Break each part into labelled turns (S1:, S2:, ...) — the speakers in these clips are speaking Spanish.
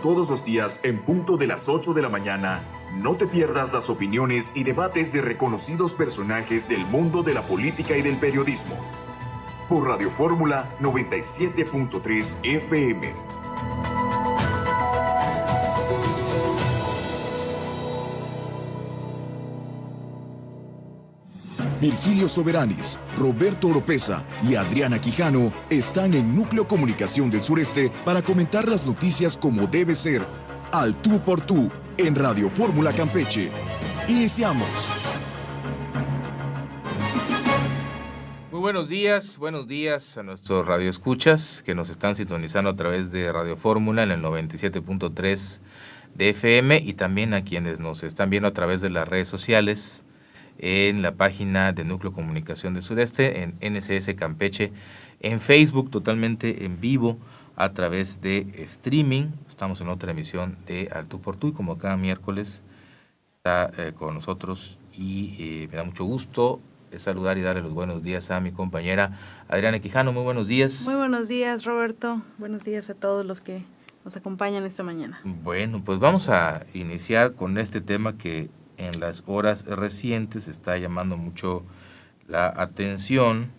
S1: todos los días en punto de las 8 de la mañana. No te pierdas las opiniones y debates de reconocidos personajes del mundo de la política y del periodismo. Por Radio Fórmula 97.3 FM.
S2: Virgilio Soberanis, Roberto Oropesa y Adriana Quijano están en Núcleo Comunicación del Sureste para comentar las noticias como debe ser, al tú por tú, en Radio Fórmula Campeche. Iniciamos.
S3: Muy buenos días a nuestros radioescuchas que nos están sintonizando a través de Radio Fórmula en el 97.3 de FM y también a quienes nos están viendo a través de las redes sociales en la página de Núcleo Comunicación del Sureste, en NCS Campeche, en Facebook totalmente en vivo a través de streaming. Estamos en otra emisión de Al Tú por Tú y como cada miércoles está con nosotros y me da mucho gusto saludar y darle los buenos días a mi compañera Adriana Quijano. Muy buenos días.
S4: Muy buenos días, Roberto. Buenos días a todos los que nos acompañan esta mañana.
S3: Bueno, pues vamos a iniciar con este tema que en las horas recientes está llamando mucho la atención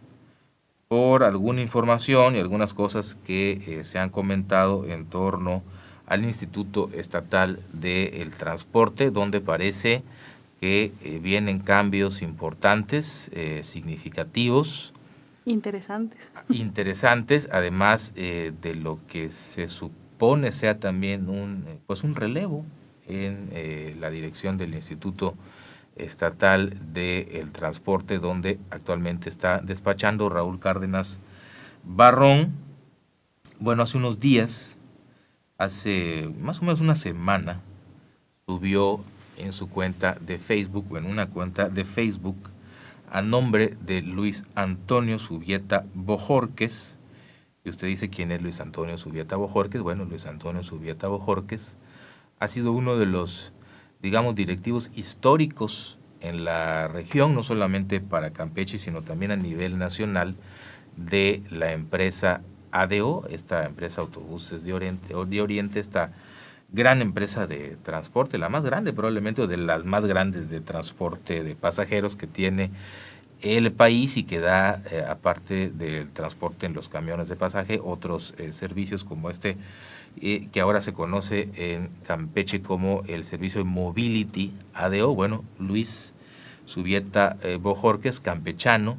S3: por alguna información y algunas cosas que se han comentado en torno al Instituto Estatal del Transporte, donde parece que vienen cambios importantes, significativos. Interesantes, además de lo que se supone sea también un relevo en la dirección del Instituto Estatal del Transporte, donde actualmente está despachando Raúl Cárdenas Barrón. Bueno, hace unos días, hace más o menos una semana, subió en su cuenta de Facebook, o en una cuenta de Facebook, a nombre de Luis Antonio Subieta Bojórquez. Y usted dice, ¿quién es Luis Antonio Subieta Bojórquez? Bueno, Luis Antonio Subieta Bojórquez ha sido uno de los, digamos, directivos históricos en la región, no solamente para Campeche, sino también a nivel nacional, de la empresa ADO, esta empresa Autobuses de Oriente, esta gran empresa de transporte, la más grande probablemente, o de las más grandes de transporte de pasajeros que tiene el país y que da, aparte del transporte en los camiones de pasaje, otros servicios como este, que ahora se conoce en Campeche como el servicio de Mobility ADO. Bueno, Luis Subieta Bojórquez, campechano,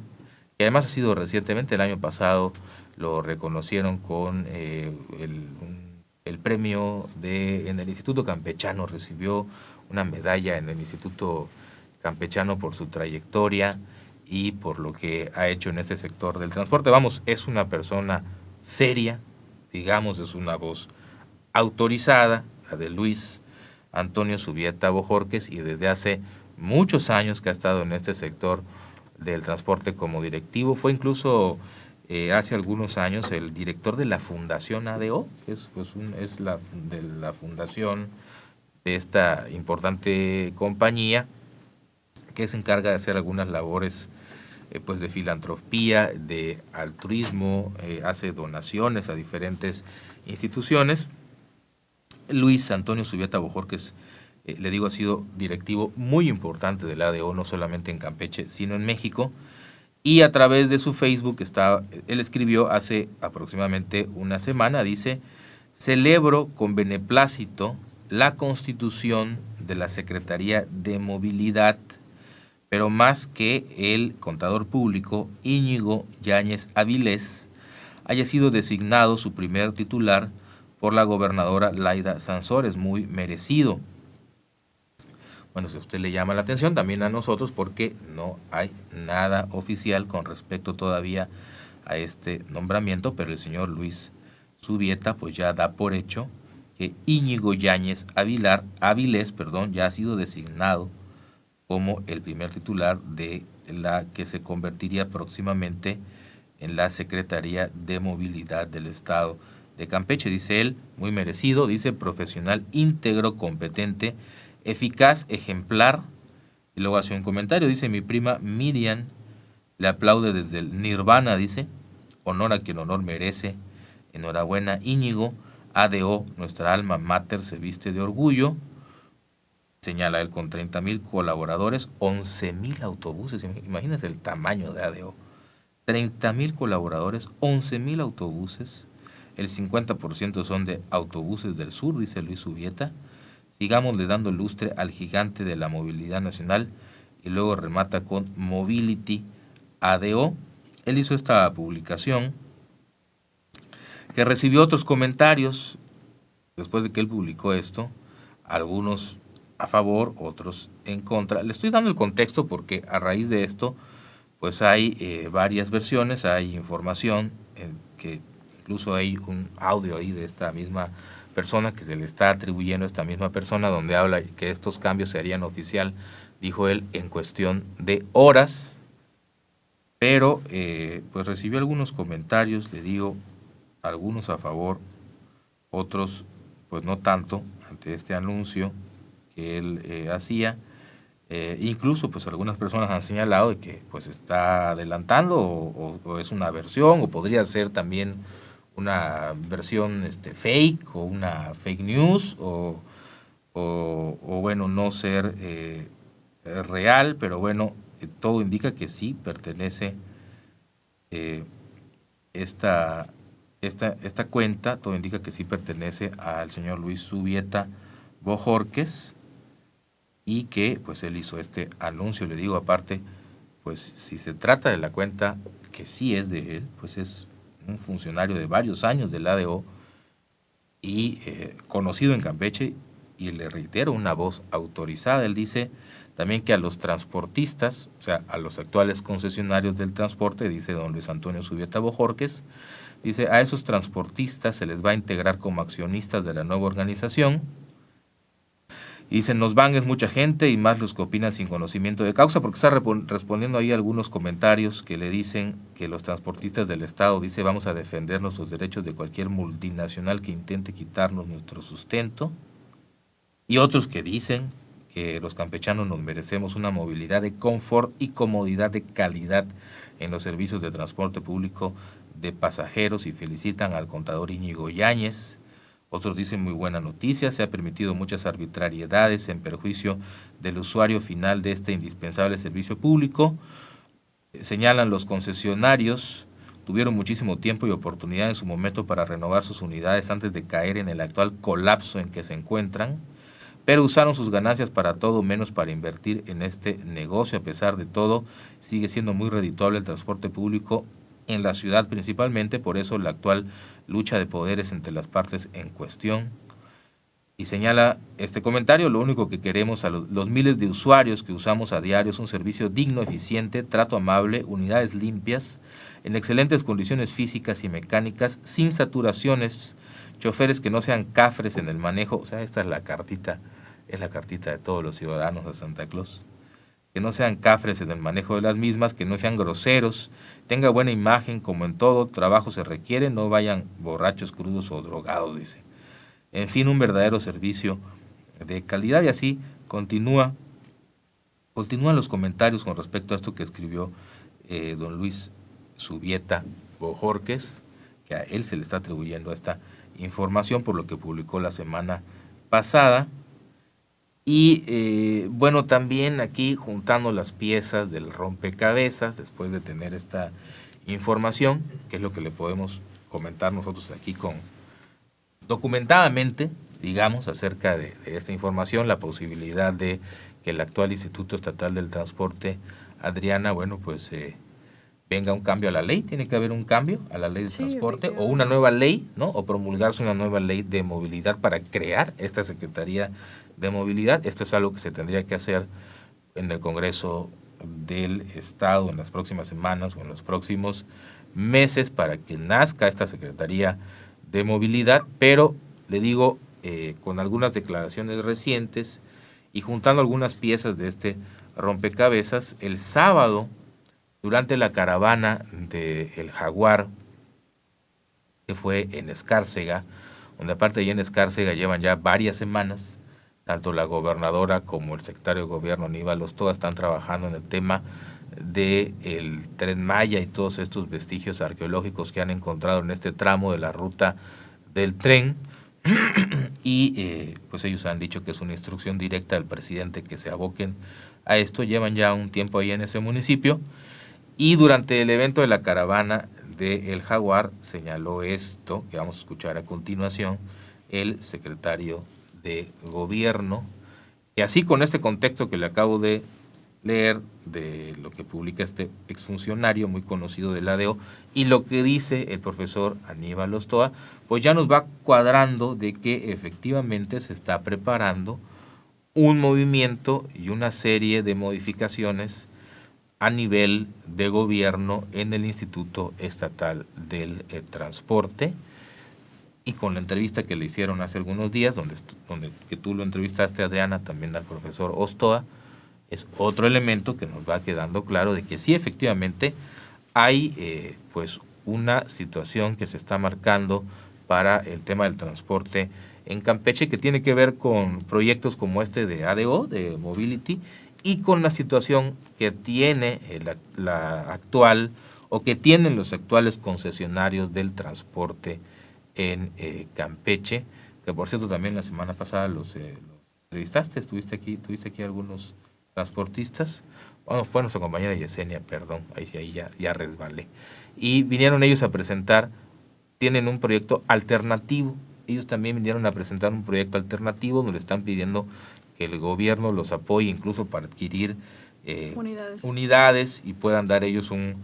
S3: que además ha sido recientemente, el año pasado, lo reconocieron con el premio en el Instituto Campechano, recibió una medalla en el Instituto Campechano por su trayectoria y por lo que ha hecho en este sector del transporte. Vamos, es una persona seria, digamos, es una voz autorizada, la de Luis Antonio Subieta Bojórquez, y desde hace muchos años que ha estado en este sector del transporte como directivo. Fue incluso hace algunos años el director de la Fundación ADO, que es la fundación de esta importante compañía que se encarga de hacer algunas labores de filantropía, de altruismo, hace donaciones a diferentes instituciones. Luis Antonio Subieta Bojórquez, le digo, ha sido directivo muy importante del ADO, no solamente en Campeche, sino en México. Y a través de su Facebook, él escribió hace aproximadamente una semana, dice: celebro con beneplácito la constitución de la Secretaría de Movilidad, pero más que el contador público Íñigo Yáñez Avilés haya sido designado su primer titular por la gobernadora Laida Sansores, muy merecido. Bueno, si a usted le llama la atención, también a nosotros, porque no hay nada oficial con respecto todavía a este nombramiento, pero el señor Luis Subieta pues ya da por hecho que Íñigo Yáñez Avilés ya ha sido designado como el primer titular de la que se convertiría próximamente en la Secretaría de Movilidad del Estado de Campeche. Dice él, muy merecido, dice: profesional íntegro, competente, eficaz, ejemplar. Y luego hace un comentario, dice: mi prima Miriam le aplaude desde el Nirvana, dice: honor a quien honor merece, enhorabuena Íñigo, ADO, nuestra alma mater, se viste de orgullo. Señala él, con 30,000 colaboradores, 11,000 autobuses. Imagínense el tamaño de ADO. 30,000 colaboradores, 11,000 autobuses. El 50% son de Autobuses del Sur, dice Luis Subieta. Sigámosle dando lustre al gigante de la movilidad nacional. Y luego remata con Mobility ADO. Él hizo esta publicación que recibió otros comentarios después de que él publicó esto, algunos a favor, otros en contra. Le estoy dando el contexto porque a raíz de esto pues hay varias versiones, hay información, que incluso hay un audio ahí de esta misma persona que se le está atribuyendo a esta misma persona, donde habla que estos cambios se harían oficial, dijo él, en cuestión de horas. Pero pues recibió algunos comentarios, le digo, algunos a favor, otros pues no tanto, ante este anuncio que él hacía. Incluso pues algunas personas han señalado de que pues está adelantando o es una versión, o podría ser también una versión fake, o una fake news, o bueno, no ser real, pero bueno, todo indica que sí pertenece esta cuenta, todo indica que sí pertenece al señor Luis Subieta Bojorquez, y que pues él hizo este anuncio. Le digo, aparte, pues si se trata de la cuenta que sí es de él, pues es un funcionario de varios años del ADO y conocido en Campeche, y le reitero, una voz autorizada. Él dice también que a los transportistas, o sea, a los actuales concesionarios del transporte, dice don Luis Antonio Subieta Bojorquez, dice, a esos transportistas se les va a integrar como accionistas de la nueva organización. Y dice, nos van es mucha gente, y más los que opinan sin conocimiento de causa, porque está respondiendo ahí algunos comentarios que le dicen que los transportistas del Estado, dice, vamos a defender nuestros derechos de cualquier multinacional que intente quitarnos nuestro sustento. Y otros que dicen que los campechanos nos merecemos una movilidad de confort y comodidad de calidad en los servicios de transporte público de pasajeros, y felicitan al contador Íñigo Yáñez. Otros dicen, muy buena noticia, se ha permitido muchas arbitrariedades en perjuicio del usuario final de este indispensable servicio público. Señalan, los concesionarios tuvieron muchísimo tiempo y oportunidad en su momento para renovar sus unidades antes de caer en el actual colapso en que se encuentran, pero usaron sus ganancias para todo menos para invertir en este negocio. A pesar de todo, sigue siendo muy redituable el transporte público en la ciudad principalmente, por eso la actual lucha de poderes entre las partes en cuestión. Y señala este comentario, lo único que queremos a los miles de usuarios que usamos a diario es un servicio digno, eficiente, trato amable, unidades limpias, en excelentes condiciones físicas y mecánicas, sin saturaciones, choferes que no sean cafres en el manejo. O sea, esta es la cartita de todos los ciudadanos de Santa Claus. Que no sean cafres en el manejo de las mismas, que no sean groseros, tenga buena imagen, como en todo trabajo se requiere, no vayan borrachos, crudos o drogados, dice. En fin, un verdadero servicio de calidad. Y así continúan los comentarios con respecto a esto que escribió don Luis Subieta Bojorquez, que a él se le está atribuyendo esta información por lo que publicó la semana pasada. Y bueno, también aquí juntando las piezas del rompecabezas, después de tener esta información, que es lo que le podemos comentar nosotros aquí documentadamente, digamos, acerca de esta información, la posibilidad de que el actual Instituto Estatal del Transporte, Adriana, bueno, pues venga un cambio a la ley. Tiene que haber un cambio a la ley de transporte, o una nueva ley, ¿no? O promulgarse una nueva ley de movilidad para crear esta Secretaría de Movilidad. Esto es algo que se tendría que hacer en el Congreso del Estado en las próximas semanas o en los próximos meses, para que nazca esta Secretaría de Movilidad. Pero le digo, con algunas declaraciones recientes y juntando algunas piezas de este rompecabezas, el sábado, durante la caravana del Jaguar, que fue en Escárcega, donde aparte ya en Escárcega llevan ya varias semanas, tanto la gobernadora como el secretario de Gobierno Aníbal Ostoa están trabajando en el tema del Tren Maya y todos estos vestigios arqueológicos que han encontrado en este tramo de la ruta del tren, y pues ellos han dicho que es una instrucción directa del presidente que se aboquen a esto. Llevan ya un tiempo ahí en ese municipio y durante el evento de la caravana de El Jaguar señaló esto, que vamos a escuchar a continuación, el secretario de Gobierno, y así con este contexto que le acabo de leer de lo que publica este exfuncionario muy conocido del ADO y lo que dice el profesor Aníbal Ostoa, pues ya nos va cuadrando de que efectivamente se está preparando un movimiento y una serie de modificaciones a nivel de gobierno en el Instituto Estatal del Transporte. Y con la entrevista que le hicieron hace algunos días, donde que tú lo entrevistaste, Adriana, también al profesor Ostoa, es otro elemento que nos va quedando claro de que sí, efectivamente, hay pues una situación que se está marcando para el tema del transporte en Campeche, que tiene que ver con proyectos como este de ADO, de Mobility, y con la situación que tiene la actual, o que tienen los actuales concesionarios del transporte en Campeche, que por cierto también la semana pasada los entrevistaste, tuviste aquí algunos transportistas. Bueno, fue nuestra compañera Yesenia, perdón, ahí ya resbalé. Y vinieron ellos a presentar, tienen un proyecto alternativo, ellos también vinieron a presentar un proyecto alternativo donde están pidiendo que el gobierno los apoye incluso para adquirir unidades y puedan dar ellos un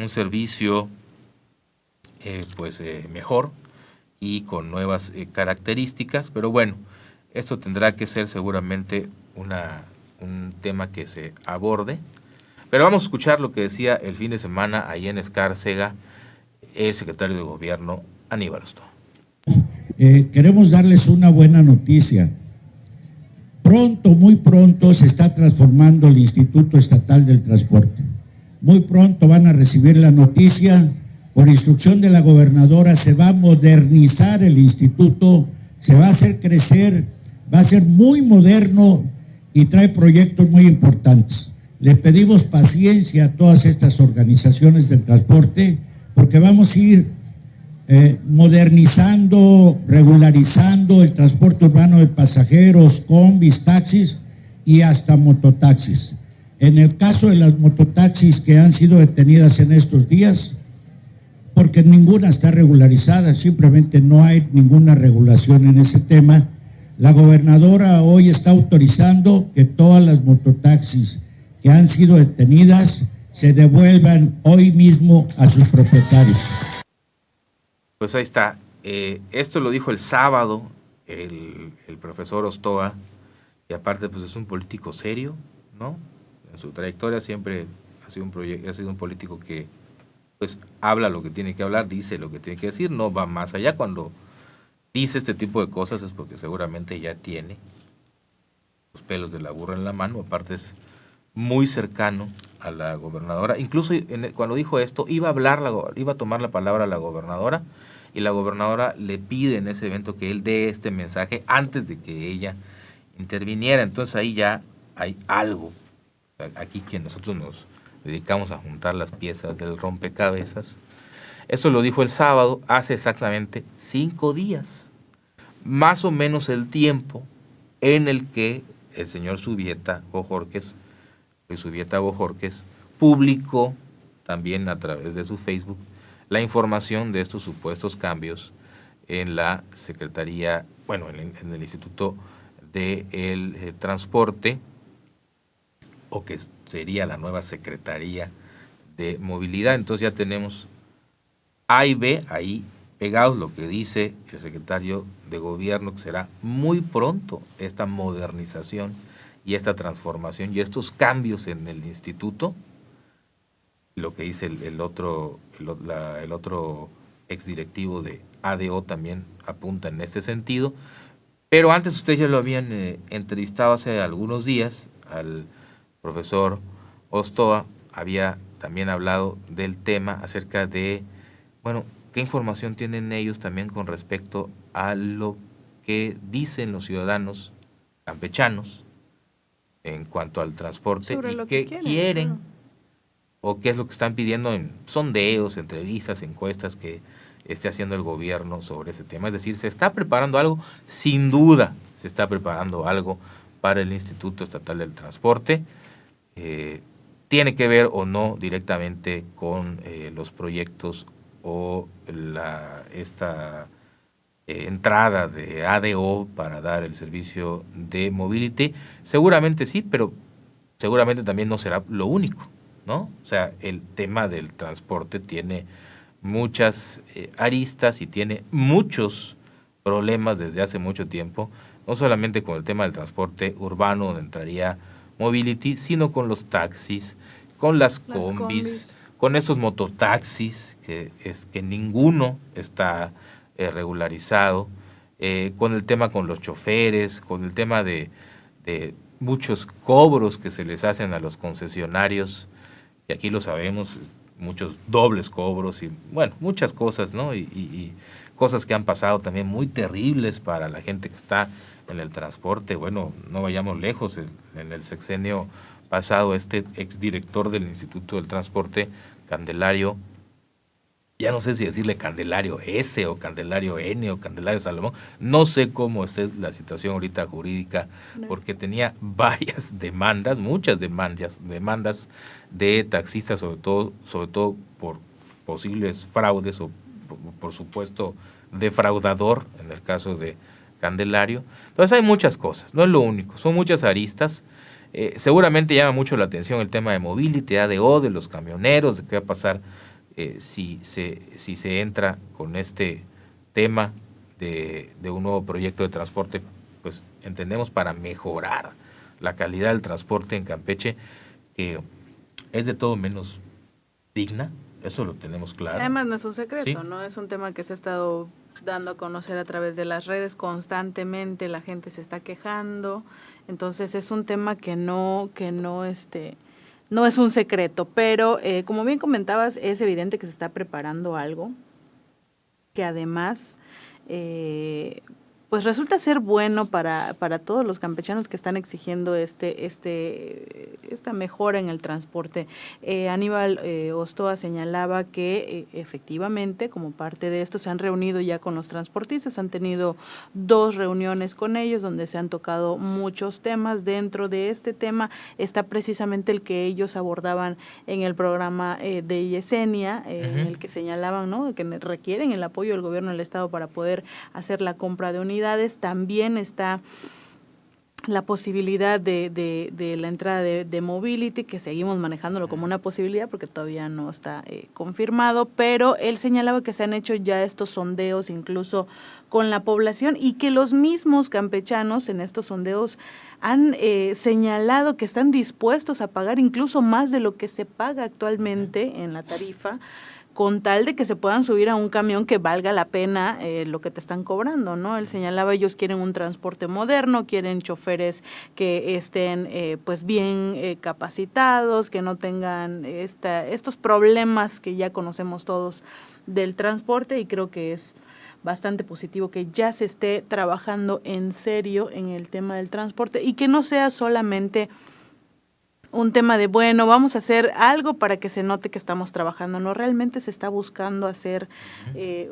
S3: servicio mejor y con nuevas características, pero bueno, esto tendrá que ser seguramente un tema que se aborde. Pero vamos a escuchar lo que decía el fin de semana ahí en Escárcega el secretario de Gobierno, Aníbal Ostoa.
S5: Queremos darles una buena noticia. Muy pronto se está transformando el Instituto Estatal del Transporte. Muy pronto van a recibir la noticia. Por instrucción de la gobernadora se va a modernizar el instituto, se va a hacer crecer, va a ser muy moderno y trae proyectos muy importantes. Le pedimos paciencia a todas estas organizaciones del transporte porque vamos a ir modernizando, regularizando el transporte urbano de pasajeros, combis, taxis y hasta mototaxis. En el caso de las mototaxis que han sido detenidas en estos días, porque ninguna está regularizada, simplemente no hay ninguna regulación en ese tema, la gobernadora hoy está autorizando que todas las mototaxis que han sido detenidas se devuelvan hoy mismo a sus propietarios.
S3: Pues ahí está. Esto lo dijo el sábado el profesor Ostoa, y aparte pues es un político serio, ¿no? En su trayectoria siempre ha sido un político que pues habla lo que tiene que hablar, dice lo que tiene que decir, no va más allá. Cuando dice este tipo de cosas es porque seguramente ya tiene los pelos de la burra en la mano. Aparte es muy cercano a la gobernadora. Incluso cuando dijo esto iba a tomar la palabra la gobernadora, y la gobernadora le pide en ese evento que él dé este mensaje antes de que ella interviniera. Entonces ahí ya hay algo. Aquí que nosotros nos dedicamos a juntar las piezas del rompecabezas. Eso lo dijo el sábado, hace exactamente 5 días. Más o menos el tiempo en el que el señor Subieta Bojorquez publicó también a través de su Facebook la información de estos supuestos cambios en la Secretaría, en el Instituto del Transporte, o que sería la nueva Secretaría de Movilidad. Entonces ya tenemos A y B ahí pegados, lo que dice el secretario de Gobierno, que será muy pronto esta modernización y esta transformación y estos cambios en el instituto. Lo que dice el otro exdirectivo de ADO también apunta en este sentido. Pero antes ustedes ya lo habían entrevistado hace algunos días al profesor Ostoa, había también hablado del tema acerca de, qué información tienen ellos también con respecto a lo que dicen los ciudadanos campechanos en cuanto al transporte
S4: sobre
S3: y
S4: lo
S3: qué
S4: que
S3: quieren o qué es lo que están pidiendo en sondeos, entrevistas, encuestas que esté haciendo el gobierno sobre ese tema. Es decir, se está preparando algo, sin duda se está preparando algo para el Instituto Estatal del Transporte. Tiene que ver o no directamente con los proyectos o esta entrada de ADO para dar el servicio de mobility. Seguramente sí, pero seguramente también no será lo único, ¿no? O sea, el tema del transporte tiene muchas aristas y tiene muchos problemas desde hace mucho tiempo, no solamente con el tema del transporte urbano, donde entraría mobility, sino con los taxis, con las combis, con esos mototaxis, que ninguno está regularizado, con el tema con los choferes, con el tema de muchos cobros que se les hacen a los concesionarios, y aquí lo sabemos, muchos dobles cobros y bueno, muchas cosas, ¿no? Y cosas que han pasado también muy terribles para la gente que está en el transporte. Bueno, no vayamos lejos, en el sexenio pasado este exdirector del Instituto del Transporte, Candelario, ya no sé si decirle Candelario S o Candelario N o Candelario Salomón, no sé cómo está la situación ahorita jurídica, porque tenía varias demandas, muchas demandas de taxistas, sobre todo por posibles fraudes o por supuesto defraudador en el caso de Candelario. Entonces hay muchas cosas, no es lo único, son muchas aristas. Seguramente llama mucho la atención el tema de mobility, ADO, de los camioneros, de qué va a pasar si se entra con este tema de un nuevo proyecto de transporte, pues entendemos para mejorar la calidad del transporte en Campeche, que es de todo menos digna, eso lo tenemos claro.
S4: Además no es un secreto,
S3: ¿Sí?
S4: ¿no? Es un tema que se ha estado dando a conocer a través de las redes constantemente, la gente se está quejando, entonces es un tema que no es un secreto, pero como bien comentabas, es evidente que se está preparando algo que además pues resulta ser bueno para todos los campechanos que están exigiendo esta mejora en el transporte. Aníbal Ostoa señalaba que efectivamente, como parte de esto, se han reunido ya con los transportistas, han tenido 2 reuniones con ellos donde se han tocado muchos temas. Dentro de este tema está precisamente el que ellos abordaban en el programa de Yesenia, en el que señalaban, ¿no?, que requieren el apoyo del gobierno del estado para poder hacer la compra de unidades. También está la posibilidad de la entrada de mobility, que seguimos manejándolo como una posibilidad porque todavía no está confirmado, pero él señalaba que se han hecho ya estos sondeos incluso con la población y que los mismos campechanos en estos sondeos han señalado que están dispuestos a pagar incluso más de lo que se paga actualmente en la tarifa, con tal de que se puedan subir a un camión que valga la pena lo que te están cobrando, ¿no? Él señalaba, ellos quieren un transporte moderno, quieren choferes que estén pues bien capacitados, que no tengan estos problemas que ya conocemos todos del transporte, y creo que es bastante positivo que ya se esté trabajando en serio en el tema del transporte y que no sea solamente un tema de, bueno, vamos a hacer algo para que se note que estamos trabajando. No, realmente se está buscando hacer,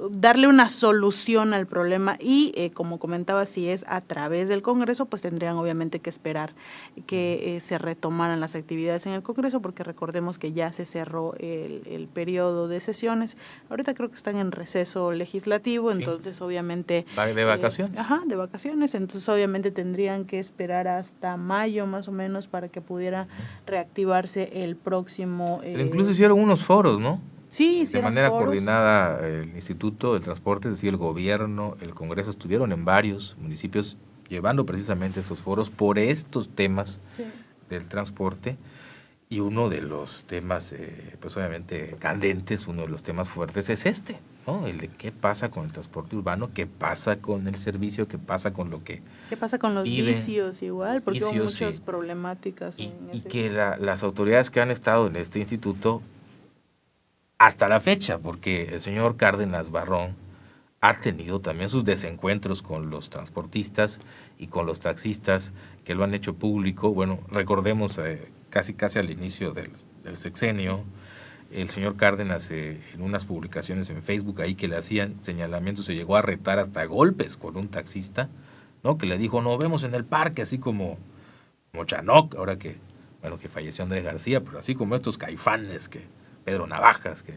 S4: darle una solución al problema y, como comentaba, si es a través del Congreso, pues tendrían obviamente que esperar que se retomaran las actividades en el Congreso, porque recordemos que ya se cerró el periodo de sesiones. Ahorita creo que están en receso legislativo, entonces sí, obviamente...
S3: ¿De vacaciones?
S4: De vacaciones, entonces obviamente tendrían que esperar hasta mayo más o menos para que pudiera reactivarse el próximo...
S3: Pero incluso hicieron unos foros, ¿no?
S4: Sí,
S3: de manera
S4: foros.
S3: Coordinada el Instituto del Transporte, es decir, el gobierno, el Congreso, estuvieron en varios municipios llevando precisamente estos foros por estos temas del transporte. Y uno de los temas, pues obviamente candentes, uno de los temas fuertes es este, ¿no? El de qué pasa con el transporte urbano, qué pasa con el servicio, qué pasa con lo que...
S4: ¿Qué pasa con los vicios igual? Porque hubo muchas problemáticas.
S3: Y que las autoridades que han estado en este instituto hasta la fecha, porque el señor Cárdenas Barrón ha tenido también sus desencuentros con los transportistas y con los taxistas que lo han hecho público. Bueno, recordemos... casi al inicio del sexenio, el señor Cárdenas en unas publicaciones en Facebook ahí que le hacían señalamientos, se llegó a retar hasta golpes con un taxista, ¿no? Que le dijo, nos vemos en el parque, así como Chanoc, ahora que falleció Andrés García, pero así como estos Caifanes, que Pedro Navajas, que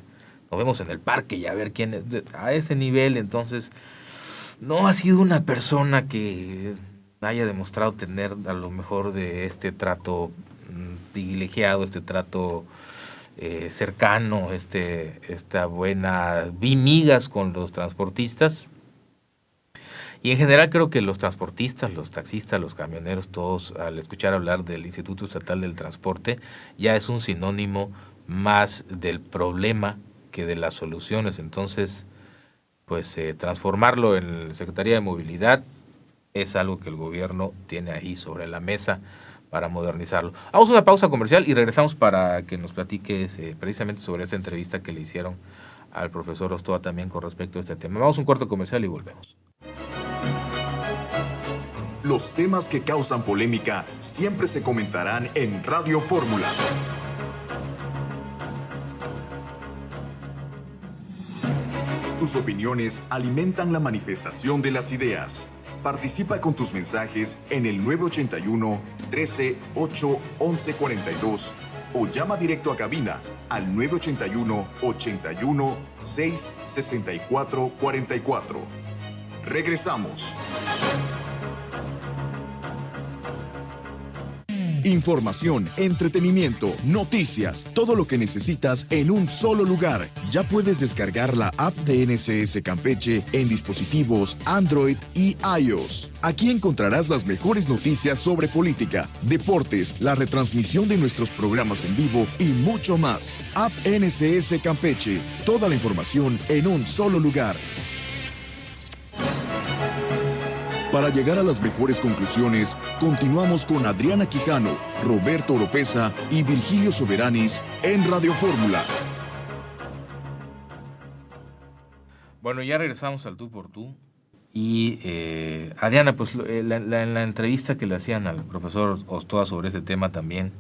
S3: nos vemos en el parque y a ver quién es, a ese nivel. Entonces no ha sido una persona que haya demostrado tener a lo mejor de este trato privilegiado, este trato cercano, esta buena migas con los transportistas. Y en general creo que los transportistas, los taxistas, los camioneros, todos al escuchar hablar del Instituto Estatal del Transporte, ya es un sinónimo más del problema que de las soluciones. Entonces, pues transformarlo en Secretaría de Movilidad es algo que el gobierno tiene ahí sobre la mesa para modernizarlo. Vamos a una pausa comercial y regresamos para que nos platiques precisamente sobre esta entrevista que le hicieron al profesor Ostoa también con respecto a este tema. Vamos a un corto comercial y volvemos.
S1: Los temas que causan polémica siempre se comentarán en Radio Fórmula. Tus opiniones alimentan la manifestación de las ideas. Participa con tus mensajes en el 981 13 8 11 42 o llama directo a cabina al 981 81 6 64 44. Regresamos.
S2: Información, entretenimiento, noticias, todo lo que necesitas en un solo lugar. Ya puedes descargar la app de NSS Campeche en dispositivos Android y iOS. Aquí encontrarás las mejores noticias sobre política, deportes, la retransmisión de nuestros programas en vivo y mucho más. App NSS Campeche, toda la información en un solo lugar. Para llegar a las mejores conclusiones, continuamos con Adriana Quijano, Roberto Oropesa y Virgilio Soberanis en Radio Fórmula.
S3: Bueno, ya regresamos al tú por tú. Y Adriana, pues en la entrevista que le hacían al profesor Ostoa sobre ese tema también,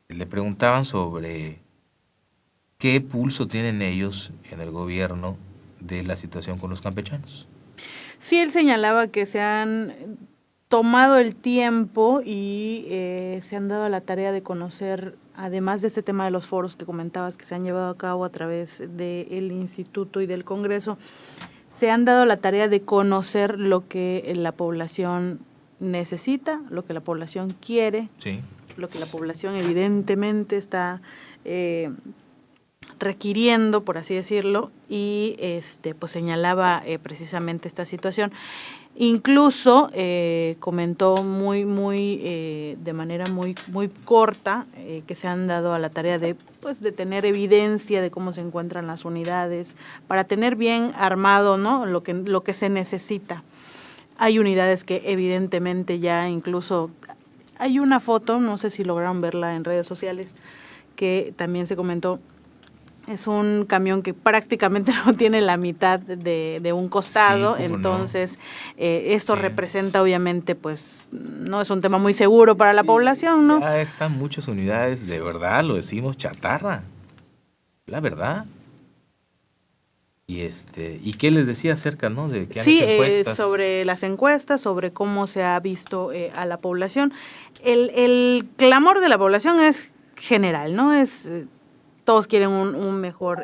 S3: le preguntaban sobre qué pulso tienen ellos en el gobierno de la situación con los campechanos.
S4: Sí, él señalaba que se han tomado el tiempo y se han dado a la tarea de conocer, además de este tema de los foros que comentabas que se han llevado a cabo a través del Instituto y del Congreso, se han dado la tarea de conocer lo que la población necesita, lo que la población quiere,
S3: sí,
S4: lo que la población evidentemente está requiriendo, por así decirlo, y pues señalaba precisamente esta situación. Incluso comentó de manera muy corta que se han dado a la tarea de tener evidencia de cómo se encuentran las unidades para tener bien armado, ¿no?, lo que se necesita. Hay unidades que evidentemente ya incluso hay una foto, no sé si lograron verla en redes sociales, que también se comentó. Es un camión que prácticamente no tiene la mitad de un costado, sí, entonces no. Esto sí representa obviamente, pues no es un tema muy seguro para la población, ¿no?
S3: Ya están muchas unidades, de verdad, lo decimos, chatarra, la verdad. ¿Y qué les decía acerca, no, de que han hecho encuestas?
S4: Sobre las encuestas, sobre cómo se ha visto a la población. El clamor de la población es general, ¿no? Todos quieren un mejor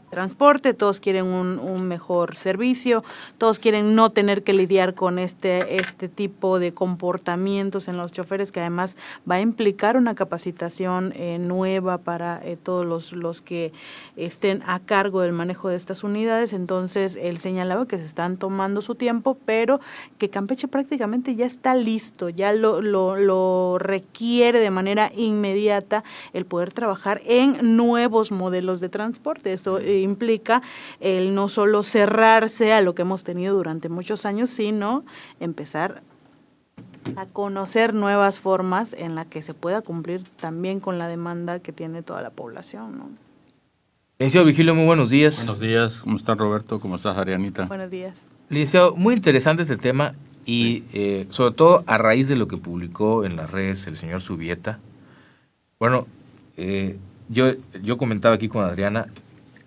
S4: transporte, todos quieren un mejor servicio, todos quieren no tener que lidiar con este tipo de comportamientos en los choferes, que además va a implicar una capacitación nueva para todos los que estén a cargo del manejo de estas unidades. Entonces él señalaba que se están tomando su tiempo, pero que Campeche prácticamente ya está listo, ya lo requiere de manera inmediata el poder trabajar en nuevos modelos de transporte. Esto implica el no solo cerrarse a lo que hemos tenido durante muchos años, sino empezar a conocer nuevas formas en las que se pueda cumplir también con la demanda que tiene toda la población, ¿no?
S3: Licenciado Virgilio, muy buenos días.
S6: Buenos días, ¿cómo estás, Roberto? ¿Cómo estás, Arianita?
S4: Buenos días.
S3: Licenciado, muy interesante este tema y sí, sobre todo a raíz de lo que publicó en las redes el señor Subieta. Bueno, yo comentaba aquí con Adriana,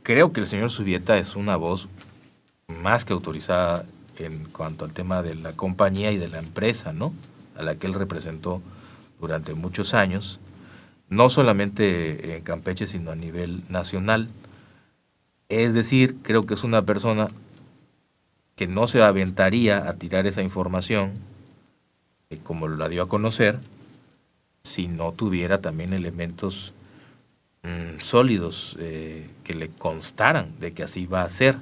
S3: creo que el señor Subieta es una voz más que autorizada en cuanto al tema de la compañía y de la empresa, ¿no? A la que él representó durante muchos años, no solamente en Campeche, sino a nivel nacional. Es decir, creo que es una persona que no se aventaría a tirar esa información, como la dio a conocer, si no tuviera también elementos sólidos que le constaran de que así va a ser.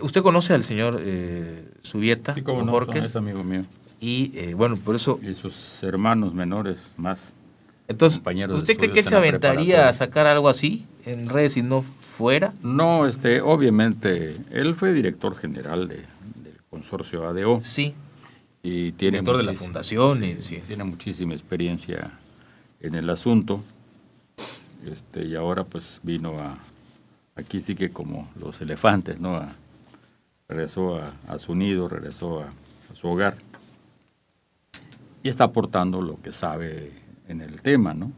S3: ¿Usted conoce al señor Subieta?
S6: Sí, como no, es amigo mío.
S3: Y bueno, por eso...
S6: Y sus hermanos menores más.
S3: Entonces, ¿usted cree que él se aventaría a sacar algo así en redes si no fuera?
S6: No, obviamente, él fue director general del consorcio ADO.
S3: Sí.
S6: Y tiene
S3: director de la fundación.
S6: Sí. Tiene muchísima experiencia en el asunto. Y ahora pues vino aquí sí que como los elefantes, ¿no? Regresó a su nido, regresó a su hogar. Y está aportando lo que sabe en el tema, ¿no?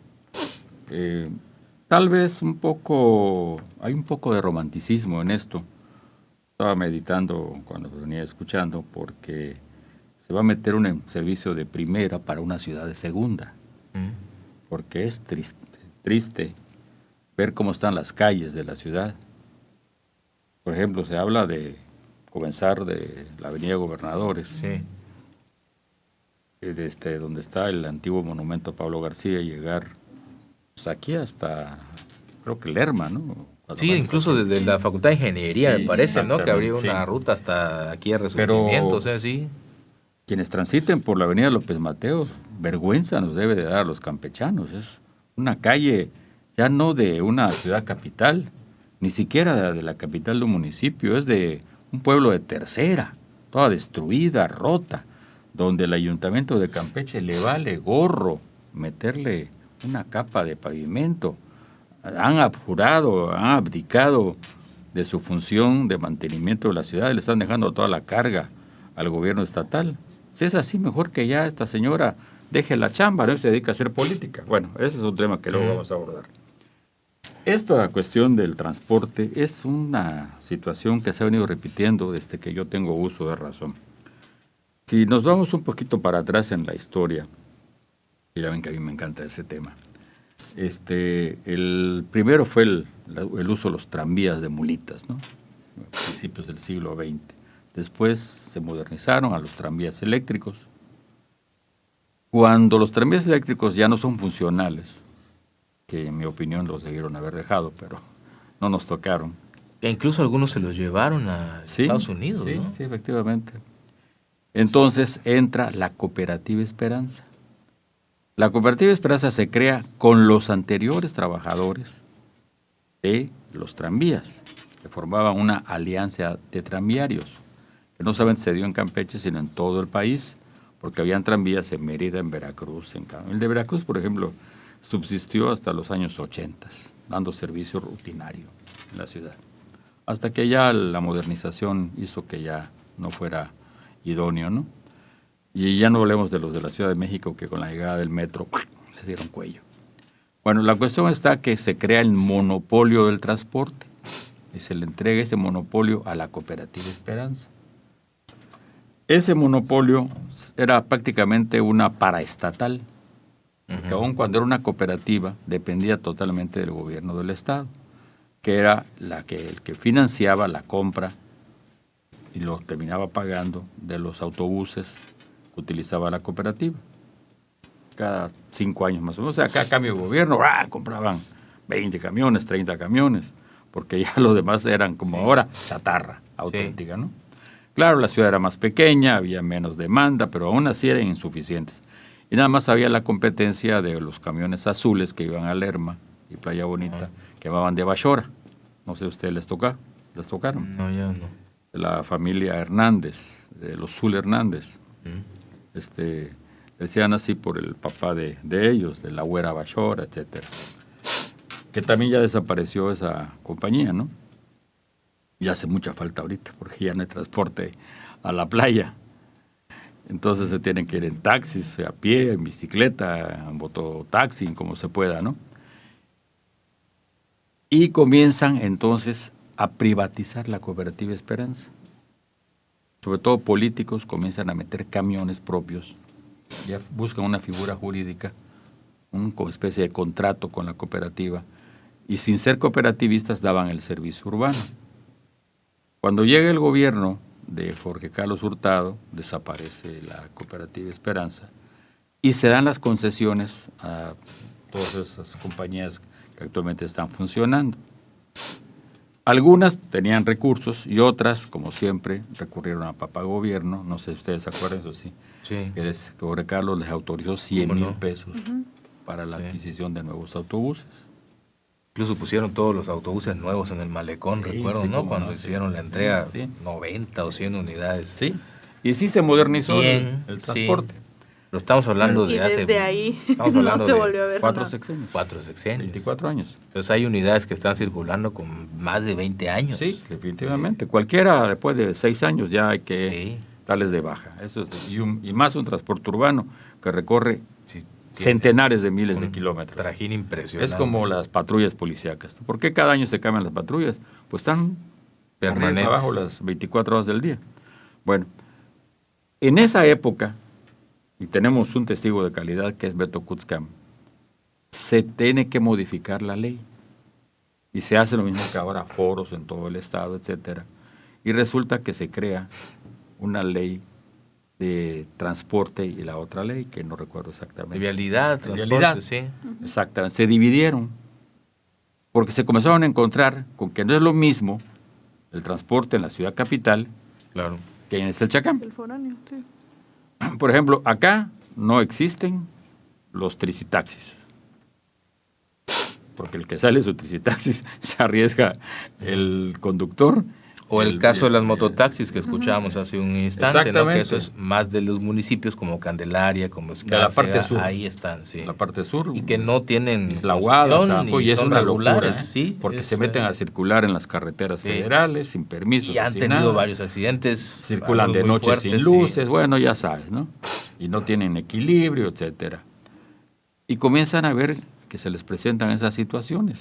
S6: Tal vez hay un poco de romanticismo en esto. Estaba meditando cuando venía escuchando, porque se va a meter un servicio de primera para una ciudad de segunda. Porque es triste ver cómo están las calles de la ciudad. Por ejemplo, se habla de comenzar de la Avenida Gobernadores,
S3: sí,
S6: donde está el antiguo monumento a Pablo García, y llegar pues, aquí hasta, creo que Lerma, ¿no?
S3: Sí, incluso desde la Facultad de Ingeniería, sí, me parece, ¿no? Que habría una ruta hasta aquí a Resurgimiento, o sea, sí.
S6: Quienes transiten por la Avenida López Mateos, vergüenza nos debe de dar a los campechanos. Es una calle ya no de una ciudad capital, ni siquiera de la capital de un municipio, es de un pueblo de tercera, toda destruida, rota, donde el ayuntamiento de Campeche le vale gorro meterle una capa de pavimento. Han abjurado, han abdicado de su función de mantenimiento de la ciudad y le están dejando toda la carga al gobierno estatal. Si es así, mejor que ya esta señora deje la chamba, no se dedica a hacer política. Bueno, ese es un tema que luego vamos a abordar. Esta cuestión del transporte es una situación que se ha venido repitiendo desde que yo tengo uso de razón. Si nos vamos un poquito para atrás en la historia, y ya ven que a mí me encanta ese tema, el primero fue el uso de los tranvías de mulitas, ¿no? A principios del siglo XX. Después se modernizaron a los tranvías eléctricos. Cuando los tranvías eléctricos ya no son funcionales, que en mi opinión los debieron haber dejado, pero no nos tocaron.
S3: E incluso algunos se los llevaron a Estados Unidos,
S6: sí,
S3: ¿no?
S6: Sí, efectivamente. Entonces entra la Cooperativa Esperanza. La Cooperativa Esperanza se crea con los anteriores trabajadores de los tranvías, que formaban una alianza de tranviarios, que no solamente se dio en Campeche, sino en todo el país, porque habían tranvías en Mérida, en Veracruz. El de Veracruz, por ejemplo, subsistió hasta los años 80, dando servicio rutinario en la ciudad, hasta que ya la modernización hizo que ya no fuera idóneo, ¿no? Y ya no hablemos de los de la Ciudad de México, que con la llegada del metro les dieron cuello. Bueno, la cuestión está que se crea el monopolio del transporte y se le entrega ese monopolio a la Cooperativa Esperanza. Ese monopolio era prácticamente una paraestatal, porque aun cuando era una cooperativa dependía totalmente del gobierno del Estado, que era el que financiaba la compra y lo terminaba pagando de los autobuses que utilizaba la cooperativa. Cada 5 años más o menos, o sea, cada cambio de gobierno, compraban 20 camiones, 30 camiones, porque ya los demás eran como ahora chatarra auténtica, ¿no? Claro, la ciudad era más pequeña, había menos demanda, pero aún así eran insuficientes. Y nada más había la competencia de los camiones azules que iban a Lerma y Playa Bonita, que llamaban de Bachora. No sé, ¿ustedes les tocaron?
S3: No, yo no.
S6: De la familia Hernández, de los Zul Hernández. Decían así por el papá de ellos, de la Güera Bachora, etcétera. Que también ya desapareció esa compañía, ¿no? Y hace mucha falta ahorita, porque ya no hay transporte a la playa. Entonces se tienen que ir en taxis, a pie, en bicicleta, en mototaxi, como se pueda, ¿no? y comienzan entonces a privatizar la Cooperativa Esperanza. Sobre todo políticos comienzan a meter camiones propios, ya buscan una figura jurídica, una especie de contrato con la cooperativa, y sin ser cooperativistas daban el servicio urbano. Cuando llega el gobierno de Jorge Carlos Hurtado, desaparece la Cooperativa Esperanza y se dan las concesiones a todas esas compañías que actualmente están funcionando. Algunas tenían recursos y otras, como siempre, recurrieron a papá gobierno. No sé si ustedes se acuerdan, eso sí.
S3: Sí.
S6: Que Jorge Carlos les autorizó 100,000
S3: no?
S6: pesos para la adquisición de nuevos autobuses.
S3: Incluso pusieron todos los autobuses nuevos en el malecón,
S6: Sí,
S3: recuerdo,
S6: sí,
S3: ¿no?
S6: cómo
S3: Cuando
S6: no,
S3: hicieron
S6: sí.
S3: la entrega,
S6: Sí.
S3: 90 o 100 unidades.
S6: Sí, y sí se modernizó
S3: Bien,
S6: el transporte.
S3: sí. Lo estamos hablando
S4: Y
S3: de hace...
S4: desde ahí
S3: estamos
S4: no
S3: hablando
S4: se
S3: de
S4: volvió a ver
S6: 4
S4: nada.
S6: sexenios,
S3: 4 sexenios.
S6: 24 años.
S3: Entonces hay unidades que están circulando con más de 20 años.
S6: Sí, definitivamente. Cualquiera después de 6 años ya hay que
S3: Sí.
S6: darles de baja. Eso es, y más un transporte urbano que recorre
S3: Sí, tiene
S6: centenares de miles de
S3: un
S6: kilómetros.
S3: trajín impresionante.
S6: Es como las patrullas policíacas. ¿Por qué cada año se cambian las patrullas? Pues están
S3: Permanentes.
S6: abajo las 24 horas del día. Bueno, en esa época, y tenemos un testigo de calidad que es Beto Kutzkam, se tiene que modificar la ley. Y se hace lo mismo que ahora, foros en todo el estado, etcétera. Y resulta que se crea una ley de transporte y la otra ley, que no recuerdo exactamente.
S3: De vialidad,
S6: De
S3: transporte,
S6: vialidad.
S3: sí.
S6: Exactamente. Se dividieron porque se comenzaron a encontrar con que no es lo mismo el transporte en la ciudad capital
S3: Claro.
S6: que en el Chacán.
S4: El foráneo, sí.
S6: Por ejemplo, acá no existen los tricitaxis. Porque el que sale su tricitaxis se arriesga el conductor.
S3: O el caso de las mototaxis que escuchábamos hace un instante, ¿no?
S6: Exactamente.
S3: Que eso es más de los municipios como Candelaria, como
S6: De la parte
S3: Escárcega,
S6: sur.
S3: ahí están, sí.
S6: La parte sur.
S3: Y que no tienen
S6: Es la Guada,
S3: concesión,
S6: Zapo, y
S3: ni
S6: es
S3: son
S6: una locura,
S3: regulares, sí.
S6: porque
S3: es,
S6: se meten a circular en las carreteras
S3: sí.
S6: federales sin permiso.
S3: y han
S6: sin
S3: tenido
S6: nada.
S3: varios accidentes.
S6: Circulan
S3: algunos
S6: de
S3: muy
S6: noche
S3: fuertes,
S6: sin
S3: sí.
S6: luces, bueno, ya sabes, ¿no? Y no tienen equilibrio, etcétera. Y comienzan a ver que se les presentan esas situaciones,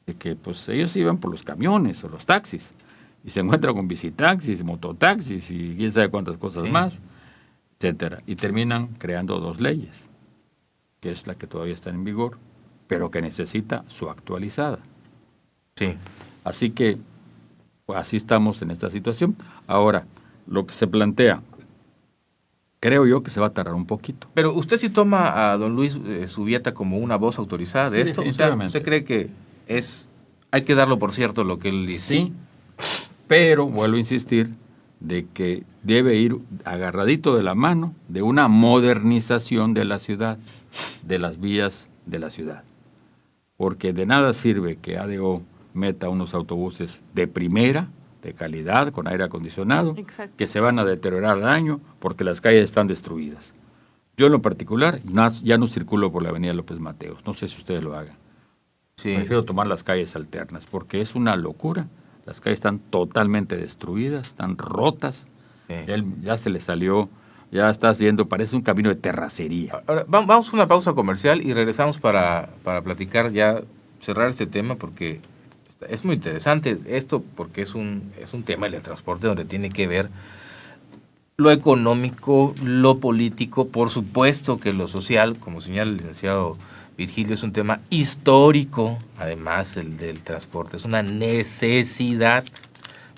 S6: de que pues ellos iban por los camiones o los taxis, y se encuentran con bicitaxis, mototaxis y quién sabe cuántas cosas
S3: Sí.
S6: más, etcétera. Y terminan creando 2 leyes, que es la que todavía está en vigor, pero que necesita su actualizada.
S3: Sí.
S6: Así que, pues, así estamos en esta situación. Ahora, lo que se plantea, creo yo que se va a tardar un poquito.
S3: Pero usted sí toma a don Luis Subieta como una voz autorizada de
S6: Sí,
S3: esto. O sea,
S6: definitivamente.
S3: ¿usted cree que hay que darlo por cierto lo que él dice?
S6: Sí, pero vuelvo a insistir de que debe ir agarradito de la mano de una modernización de la ciudad, de las vías de la ciudad. Porque de nada sirve que ADO meta unos autobuses de primera, de calidad, con aire acondicionado,
S4: Exacto.
S6: que se van a deteriorar al año porque las calles están destruidas. Yo en lo particular ya no circulo por la avenida López Mateos, no sé si ustedes lo hagan.
S3: Sí.
S6: Prefiero tomar las calles alternas porque es una locura. Las calles están totalmente destruidas, están rotas.
S3: Sí.
S6: Ya se le salió, ya estás viendo, parece un camino de terracería.
S3: Ahora, vamos a una pausa comercial y regresamos para platicar, ya cerrar este tema, porque es muy interesante esto, porque es un tema del transporte donde tiene que ver lo económico, lo político, por supuesto que lo social, como señala el licenciado Virgilio, es un tema histórico, además el del transporte, es una necesidad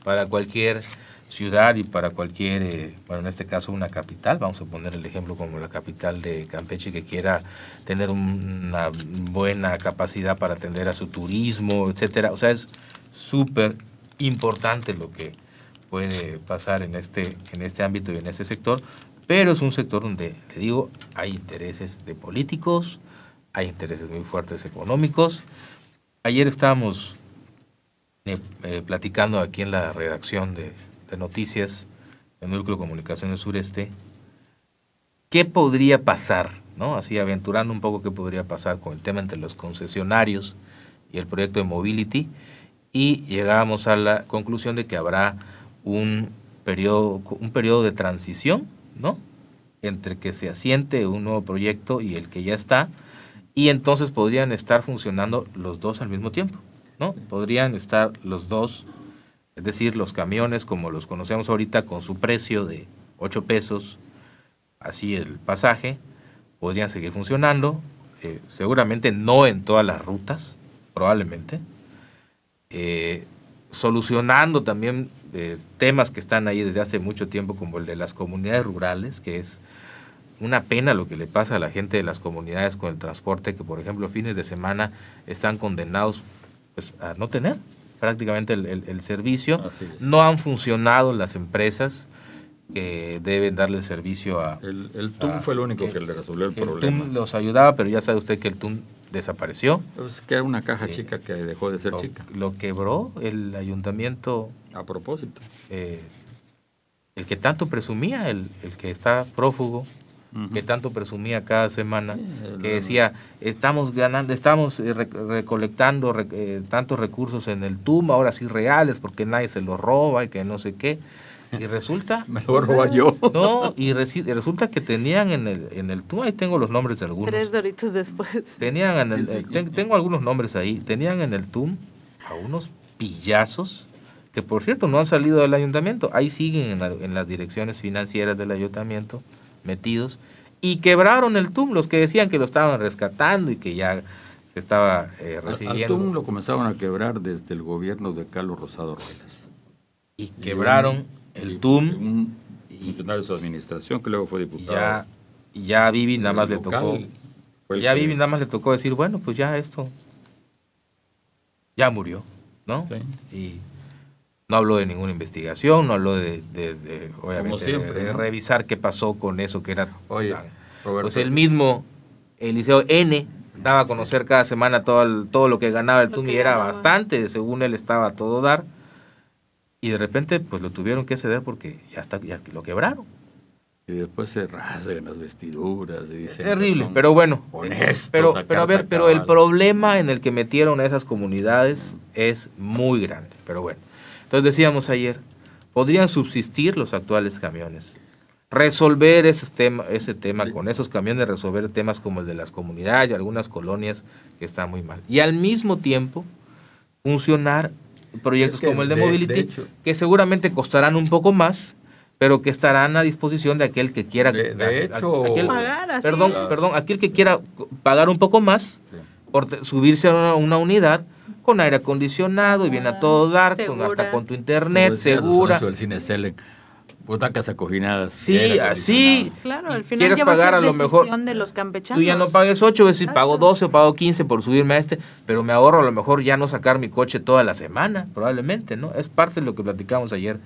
S3: para cualquier ciudad y para cualquier, bueno, en este caso una capital, vamos a poner el ejemplo como la capital de Campeche, que quiera tener una buena capacidad para atender a su turismo, etcétera. O sea, es súper importante lo que puede pasar en este ámbito y en este sector, pero es un sector donde, le digo, hay intereses de políticos, hay intereses muy fuertes económicos. Ayer estábamos platicando aquí en la redacción de noticias del Núcleo de Comunicaciones Sureste, ¿qué podría pasar? ¿No? Así aventurando un poco qué podría pasar con el tema entre los concesionarios y el proyecto de Mobility, y llegábamos a la conclusión de que habrá un periodo de transición, ¿no? Entre que se asiente un nuevo proyecto y el que ya está, y entonces podrían estar funcionando los dos al mismo tiempo. ¿no? Podrían estar los dos, es decir, los camiones como los conocemos ahorita con su precio de 8 pesos, así el pasaje, podrían seguir funcionando, seguramente no en todas las rutas, probablemente, solucionando también temas que están ahí desde hace mucho tiempo, como el de las comunidades rurales, que es una pena lo que le pasa a la gente de las comunidades con el transporte, que por ejemplo fines de semana están condenados pues, a no tener prácticamente el servicio. No han funcionado las empresas que deben darle el servicio a...
S6: El TUM fue el único que le resolvió el problema.
S3: El TUM los ayudaba, pero ya sabe usted que el TUM desapareció.
S6: Entonces, que era una caja chica que dejó de ser chica.
S3: Lo quebró el ayuntamiento.
S6: A propósito.
S3: El que tanto presumía, el que está prófugo, que tanto presumía cada semana, que decía, estamos ganando, estamos recolectando tantos recursos en el TUM, ahora sí reales, porque nadie se los roba y que no sé qué. Y resulta...
S6: Me lo roba yo.
S3: No, y resulta que tenían en el TUM, ahí tengo los nombres de algunos.
S4: 3 doritos después.
S3: Tenían tengo algunos nombres ahí. Tenían en el TUM a unos pillazos, que por cierto no han salido del ayuntamiento. Ahí siguen en las direcciones financieras del ayuntamiento, metidos. Y quebraron el TUM, los que decían que lo estaban rescatando y que ya se estaba recibiendo.
S6: Al TUM lo comenzaron a quebrar desde el gobierno de Carlos Rosado Ruelas.
S3: Y quebraron el TUM.
S6: Un funcionario de su administración que luego fue diputado.
S3: Ya a Vivi nada más le tocó. Ya a Vivi nada más le tocó decir, bueno, pues ya esto ya murió, ¿no? Sí. Y no habló de ninguna investigación, no habló de obviamente, siempre, de revisar qué pasó con eso que era.
S6: Oye, Roberto,
S3: pues el mismo Eliseo N. daba a conocer cada semana todo lo que ganaba el TUM y era bastante, según él estaba a todo dar. Y de repente pues lo tuvieron que ceder porque ya lo quebraron.
S6: Y después se rasgan las vestiduras y dicen...
S3: Terrible, pero bueno. Pero a ver, pero el problema en el que metieron a esas comunidades es muy grande. Pero bueno, entonces decíamos ayer, podrían subsistir los actuales camiones, resolver ese tema con esos camiones, resolver temas como el de las comunidades y algunas colonias que están muy mal. Y al mismo tiempo funcionar proyectos como el de Mobility, hecho, que seguramente costarán un poco más, pero que estarán a disposición de aquel que quiera aquel que quiera pagar un poco más por subirse a una unidad con aire acondicionado y viene a todo dar, hasta con tu internet segura.
S6: El cine Select, butacas acoginadas.
S3: Sí, así.
S4: Claro, al final
S3: quieres pagar a lo mejor
S4: de los campechanos.
S3: Tú ya no pagues 8, es decir, pago 12 o pago 15 por subirme a pero me ahorro a lo mejor ya no sacar mi coche toda la semana, probablemente, ¿no? Es parte de lo que platicamos ayer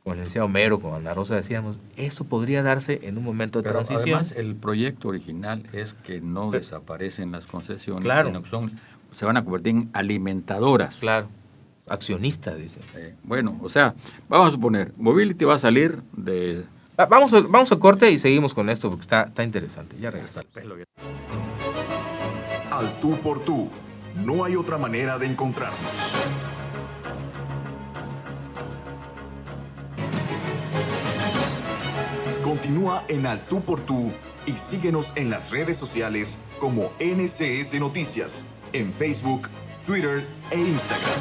S3: con el licenciado Homero, con Ana Rosa, decíamos, eso podría darse en un momento de transición.
S6: Además, el proyecto original es que no desaparecen las concesiones,
S3: claro,
S6: sino que se van a convertir en alimentadoras.
S3: Claro, accionistas, dice.
S6: Bueno, o sea, vamos a suponer, Mobility va a salir de...
S3: Vamos a corte y seguimos con esto porque está interesante. Ya regresamos.
S1: Al tú por tú, no hay otra manera de encontrarnos. Continúa en Al tú por tú y síguenos en las redes sociales como NCS Noticias, en Facebook, Twitter e Instagram.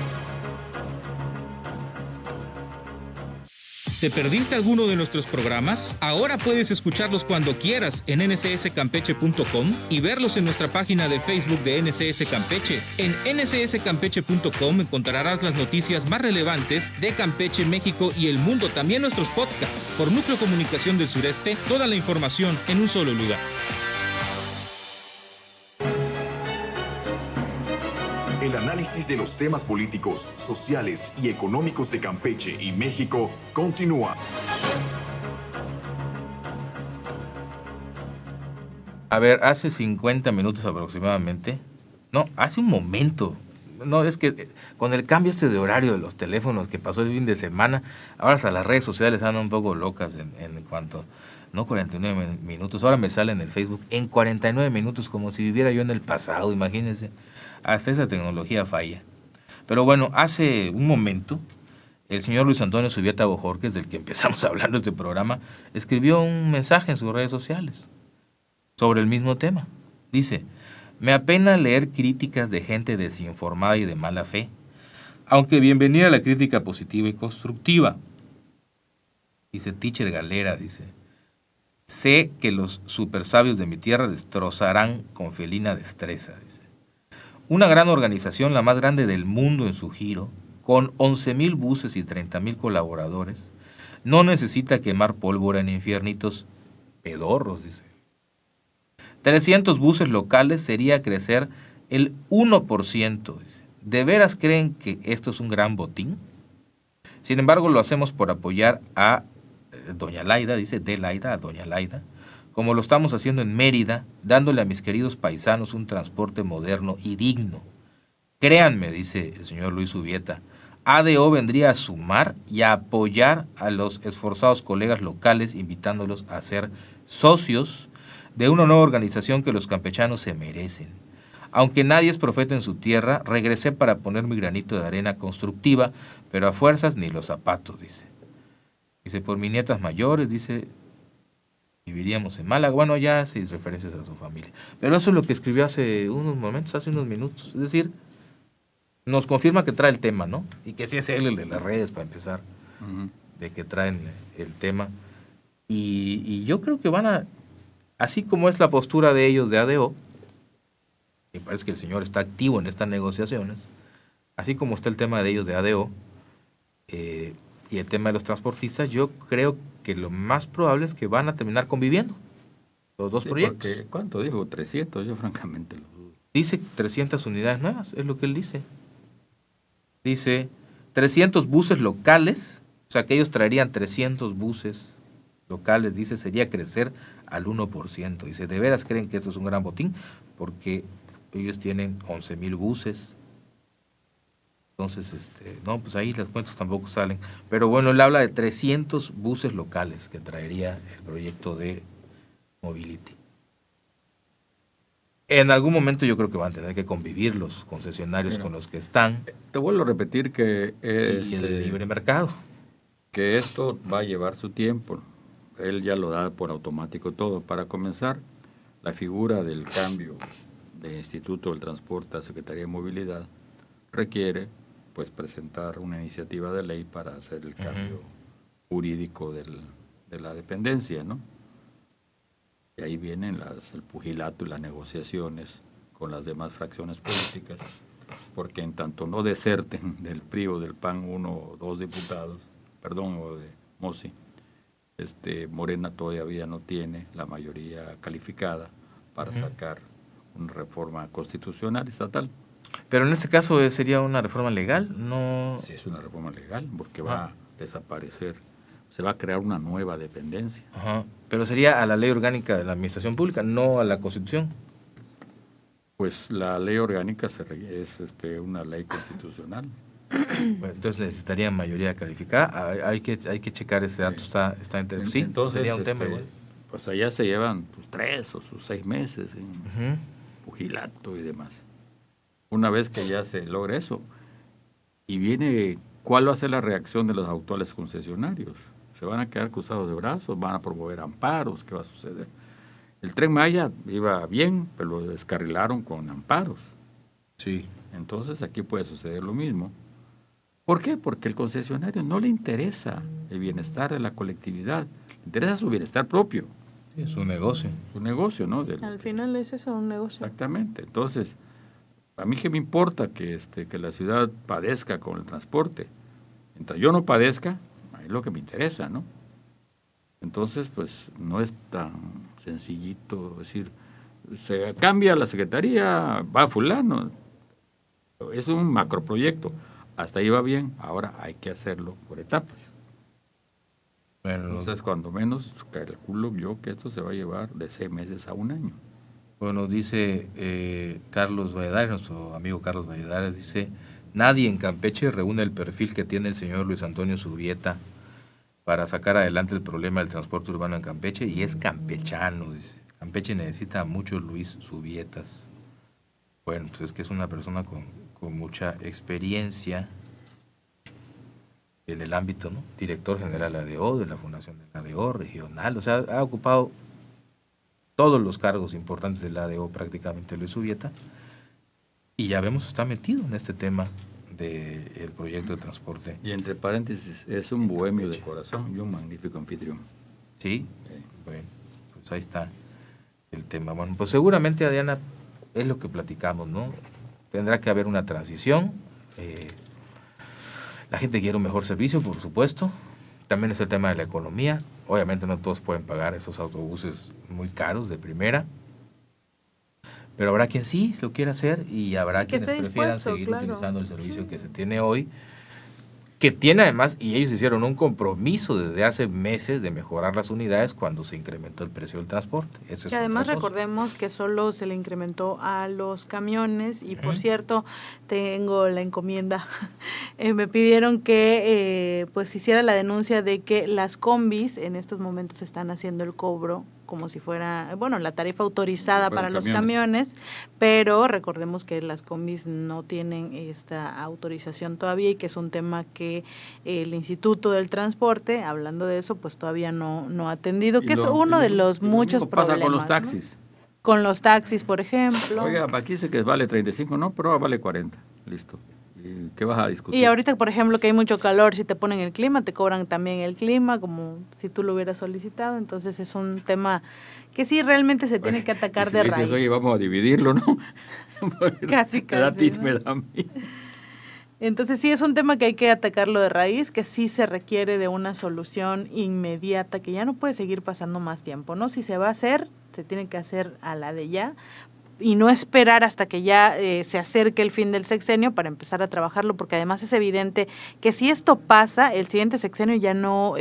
S7: ¿Te perdiste alguno de nuestros programas? Ahora puedes escucharlos cuando quieras en ncscampeche.com y verlos en nuestra página de Facebook de NCS Campeche. En ncscampeche.com encontrarás las noticias más relevantes de Campeche, México y el mundo, también nuestros podcasts. Por Núcleo Comunicación del Sureste, toda la información en un solo lugar.
S1: El análisis de los temas políticos, sociales y económicos de Campeche y México continúa.
S3: A ver, hace 50 minutos aproximadamente, no, hace un momento, no, es que con el cambio de horario de los teléfonos que pasó el fin de semana, ahora hasta las redes sociales andan un poco locas en cuanto, no 49 minutos, ahora me sale en el Facebook en 49 minutos, como si viviera yo en el pasado, imagínense. Hasta esa tecnología falla. Pero bueno, hace un momento, el señor Luis Antonio Subieta Bojorquez, del que empezamos hablando este programa, escribió un mensaje en sus redes sociales sobre el mismo tema. Dice, me apena leer críticas de gente desinformada y de mala fe, Aunque bienvenida la crítica positiva y constructiva. Dice Teacher Galera, dice, sé que los supersabios de mi tierra destrozarán con felina destreza, dice. Una gran organización, la más grande del mundo en su giro, con 11,000 buses y 30,000 colaboradores, no necesita quemar pólvora en infiernitos pedorros, dice. 300 buses locales sería crecer el 1%, dice. ¿De veras creen que esto es un gran botín? Sin embargo, lo hacemos por apoyar a doña Laida, dice de Laida a doña Laida, como lo estamos haciendo en Mérida, dándole a mis queridos paisanos un transporte moderno y digno. Créanme, dice el señor Luis Subieta, ADO vendría a sumar y a apoyar a los esforzados colegas locales, invitándolos a ser socios de una nueva organización que los campechanos se merecen. Aunque nadie es profeta en su tierra, regresé para poner mi granito de arena constructiva, pero a fuerzas ni los zapatos, dice. Dice, por mis nietas mayores, dice, viviríamos en Málaga. Bueno, ya hace referencias a su familia. Pero eso es lo que escribió hace unos momentos, hace unos minutos. Es decir, nos confirma que trae el tema, ¿no? Y que sí es él el de las redes, para empezar, de que traen el tema. Y yo creo que van a, así como es la postura de ellos de ADO, me parece que el señor está activo en estas negociaciones, así como está el tema de ellos de ADO, y el tema de los transportistas, yo creo que lo más probable es que van a terminar conviviendo los dos proyectos.
S6: Porque, ¿cuánto dijo? 300, yo francamente lo dudo.
S3: Dice 300 unidades nuevas, es lo que él dice. Dice 300 buses locales, o sea que ellos traerían 300 buses locales, dice, sería crecer al 1%. Dice, ¿de veras creen que esto es un gran botín? Porque ellos tienen 11,000 buses. Entonces, no, pues ahí las cuentas tampoco salen. Pero bueno, él habla de 300 buses locales que traería el proyecto de Mobility. En algún momento yo creo que van a tener que convivir los concesionarios con los que están.
S6: Te vuelvo a repetir que
S3: y el libre mercado.
S6: Que esto va a llevar su tiempo. Él ya lo da por automático todo. Para comenzar, la figura del cambio de Instituto del Transporte a Secretaría de Movilidad requiere pues presentar una iniciativa de ley para hacer el cambio jurídico de la dependencia, ¿no? Y ahí vienen el pugilato y las negociaciones con las demás fracciones políticas, porque en tanto no deserten del PRI o del PAN 1 o 2 diputados, o de MOSI, Morena todavía no tiene la mayoría calificada para sacar una reforma constitucional estatal.
S3: Pero en este caso sería una reforma legal, no...
S6: Sí, es una reforma legal, porque va a desaparecer, se va a crear una nueva dependencia.
S3: Pero sería a la ley orgánica de la administración pública, no a la Constitución.
S6: Pues la ley orgánica es una ley constitucional.
S3: Bueno, entonces necesitaría mayoría calificada. Hay que checar ese dato, está interesante. Sí,
S6: entonces
S3: sería un tema igual.
S6: Pues allá se llevan 3 o 6 meses en pugilato y demás. Una vez que ya se logra eso, y viene, ¿cuál va a ser la reacción de los actuales concesionarios? ¿Se van a quedar cruzados de brazos? ¿Van a promover amparos? ¿Qué va a suceder? El Tren Maya iba bien, pero lo descarrilaron con amparos.
S3: Sí.
S6: Entonces aquí puede suceder lo mismo. ¿Por qué? Porque al concesionario no le interesa el bienestar de la colectividad, le interesa su bienestar propio.
S3: Sí, es un negocio.
S6: Su negocio, ¿no?
S4: Al final es eso, un negocio.
S6: Exactamente. Entonces, a mí qué me importa que la ciudad padezca con el transporte. Mientras yo no padezca, es lo que me interesa, ¿no? Entonces, pues, no es tan sencillito decir, se cambia la secretaría, va fulano. Es un macroproyecto. Hasta ahí va bien, ahora hay que hacerlo por etapas.
S3: Bueno,
S6: entonces, cuando menos, calculo yo que esto se va a llevar de 6 meses a 1 año.
S3: Bueno, dice Carlos Valladares, nuestro amigo Carlos Valladares, dice, nadie en Campeche reúne el perfil que tiene el señor Luis Antonio Subieta para sacar adelante el problema del transporte urbano en Campeche, y es campechano, dice. Campeche necesita a muchos Luis Subietas. Bueno, pues es que es una persona con mucha experiencia en el ámbito, ¿no? Director general ADO, de la Fundación de la ADO, regional, o sea, ha ocupado todos los cargos importantes del ADO prácticamente Luis Subieta, y ya vemos está metido en este tema del proyecto de transporte.
S6: Y entre paréntesis, es un bohemio de corazón y un magnífico anfitrión.
S3: Sí, bueno, pues ahí está el tema. Bueno, pues seguramente, Adriana, es lo que platicamos, ¿no? Tendrá que haber una transición. La gente quiere un mejor servicio, por supuesto. También es el tema de la economía. Obviamente no todos pueden pagar esos autobuses muy caros de primera. Pero habrá quien sí lo quiera hacer y habrá quienes prefieran seguir utilizando el servicio que se tiene hoy, que tiene además, y ellos hicieron un compromiso desde hace meses de mejorar las unidades cuando se incrementó el precio del transporte. Eso
S4: que
S3: es
S4: además
S3: otra cosa.
S4: Recordemos que solo se le incrementó a los camiones y por cierto, tengo la encomienda, me pidieron que pues hiciera la denuncia de que las combis en estos momentos están haciendo el cobro como si fuera, bueno, la tarifa autorizada para los camiones, pero recordemos que las combis no tienen esta autorización todavía y que es un tema que el Instituto del Transporte, hablando de eso, pues todavía no ha atendido, que es uno de los muchos problemas.
S6: Pasa con los taxis.
S4: ¿No? Con los taxis, por ejemplo.
S6: Oiga, aquí dice que vale 35, no, pero vale 40, listo. ¿Y qué vas a discutir?
S4: Y ahorita, por ejemplo, que hay mucho calor, si te ponen el clima, te cobran también el clima, como si tú lo hubieras solicitado. Entonces es un tema que sí realmente se tiene que atacar de raíz.
S6: Dices, oye, vamos a dividirlo, ¿no?
S4: Casi, ¿no?
S6: Me da a mí.
S4: Entonces sí es un tema que hay que atacarlo de raíz, que sí se requiere de una solución inmediata, que ya no puede seguir pasando más tiempo, ¿no? Si se va a hacer, se tiene que hacer a la de ya, y no esperar hasta que ya se acerque el fin del sexenio para empezar a trabajarlo, porque además es evidente que si esto pasa, el siguiente sexenio ya no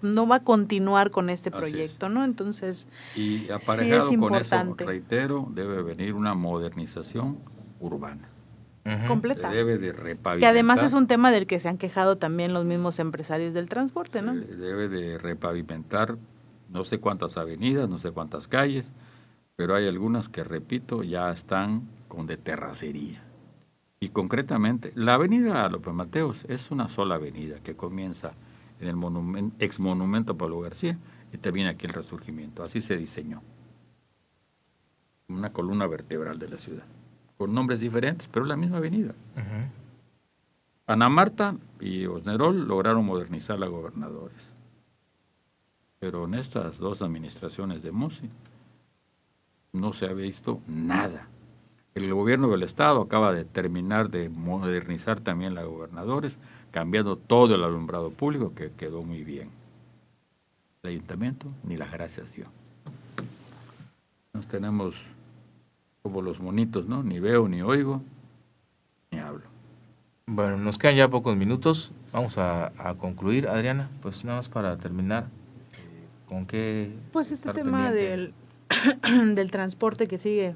S4: no va a continuar con este proyecto, ¿no? Entonces,
S6: y aparejado
S4: sí es
S6: con eso,
S4: importante.
S6: reitero, debe venir una modernización urbana.
S4: Completa.
S6: Se debe de repavimentar.
S4: Que además es un tema del que se han quejado también los mismos empresarios del transporte, ¿no?
S6: Se debe de repavimentar no sé cuántas avenidas, no sé cuántas calles, pero hay algunas que, repito, ya están con de terracería. Y concretamente, la avenida López Mateos es una sola avenida que comienza en el ex monumento Pablo García y termina aquí el Resurgimiento. Así se diseñó. Una columna vertebral de la ciudad, con nombres diferentes, pero la misma avenida. Ana Marta y Osnerol lograron modernizar la Gobernadores. Pero en estas dos administraciones de Mossi no se ha visto nada. El gobierno del Estado acaba de terminar de modernizar también la Gobernadores, cambiando todo el alumbrado público, que quedó muy bien. El ayuntamiento ni las gracias dio. Nos tenemos como los monitos, ¿no? Ni veo, ni oigo, ni hablo.
S3: Bueno, nos quedan ya pocos minutos. Vamos a concluir, Adriana. Pues nada más para terminar. ¿Con qué?
S4: Pues este tema del transporte que sigue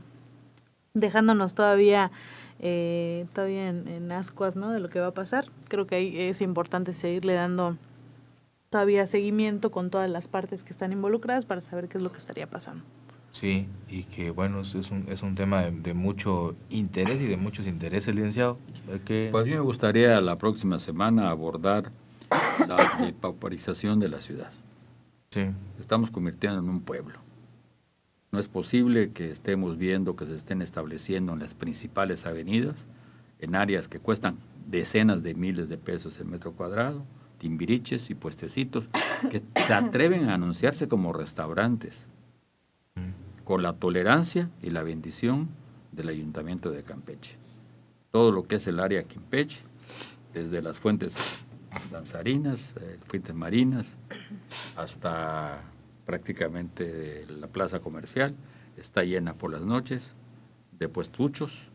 S4: dejándonos todavía en ascuas, ¿no? De lo que va a pasar. Creo que ahí es importante seguirle dando todavía seguimiento con todas las partes que están involucradas para saber qué es lo que estaría pasando.
S3: Sí, y que bueno, es un tema de mucho interés y de muchos intereses, licenciado.
S6: Pues a mí me gustaría la próxima semana abordar la depauperización de la ciudad.
S3: Sí.
S6: Estamos convirtiendo en un pueblo. No es posible que estemos viendo que se estén estableciendo en las principales avenidas, en áreas que cuestan decenas de miles de pesos el metro cuadrado, timbiriches y puestecitos, que se atreven a anunciarse como restaurantes, con la tolerancia y la bendición del Ayuntamiento de Campeche. Todo lo que es el área Campeche, desde las fuentes danzarinas, fuentes marinas, hasta prácticamente la plaza comercial, está llena por las noches de puestuchos,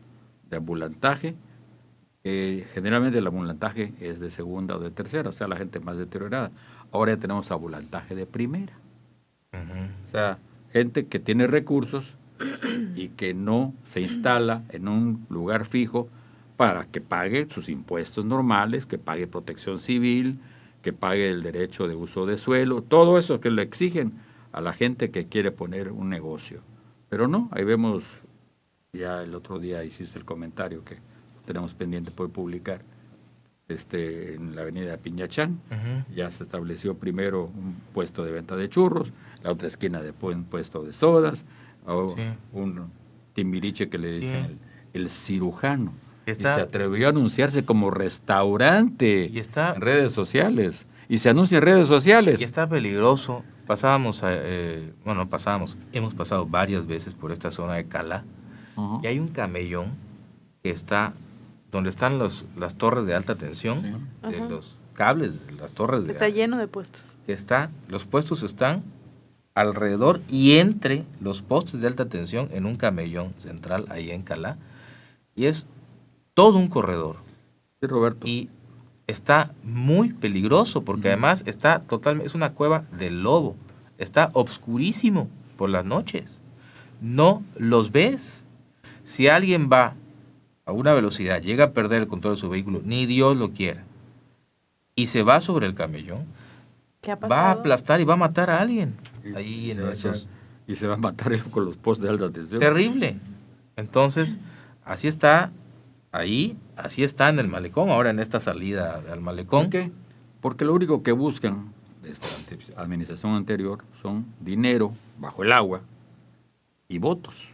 S6: de ambulantaje. Generalmente el ambulantaje es de segunda o de tercera, o sea, la gente más deteriorada. Ahora ya tenemos ambulantaje de primera. O sea, gente que tiene recursos y que no se instala en un lugar fijo para que pague sus impuestos normales, que pague protección civil, que pague el derecho de uso de suelo, todo eso que le exigen a la gente que quiere poner un negocio. Pero no, ahí vemos, ya el otro día hiciste el comentario que tenemos pendiente por publicar, en la avenida Piñachán, ya se estableció primero un puesto de venta de churros, la otra esquina de un puesto de sodas, un timbiriche que le dicen el cirujano. Y se atrevió a anunciarse como restaurante en redes sociales. Y se anuncia en redes sociales.
S3: Y está peligroso. Hemos pasado varias veces por esta zona de Cala. Y hay un camellón que está donde están las torres de alta tensión, de los cables, de las torres.
S4: Está lleno de puestos.
S3: Los puestos están alrededor y entre los postes de alta tensión en un camellón central ahí en Calá. Y es todo un corredor.
S6: Sí, Roberto.
S3: Y está muy peligroso porque además es una cueva del lobo. Está obscurísimo por las noches. No los ves. Si alguien va a una velocidad, llega a perder el control de su vehículo, ni Dios lo quiera, y se va sobre el camellón, va a aplastar y va a matar a alguien.
S6: Y se va a matar con los postes de alta tensión.
S3: Terrible. Entonces, así está ahí, así está en el malecón, ahora en esta salida al malecón.
S6: ¿Por qué? Porque lo único que buscan esta administración anterior son dinero bajo el agua y votos.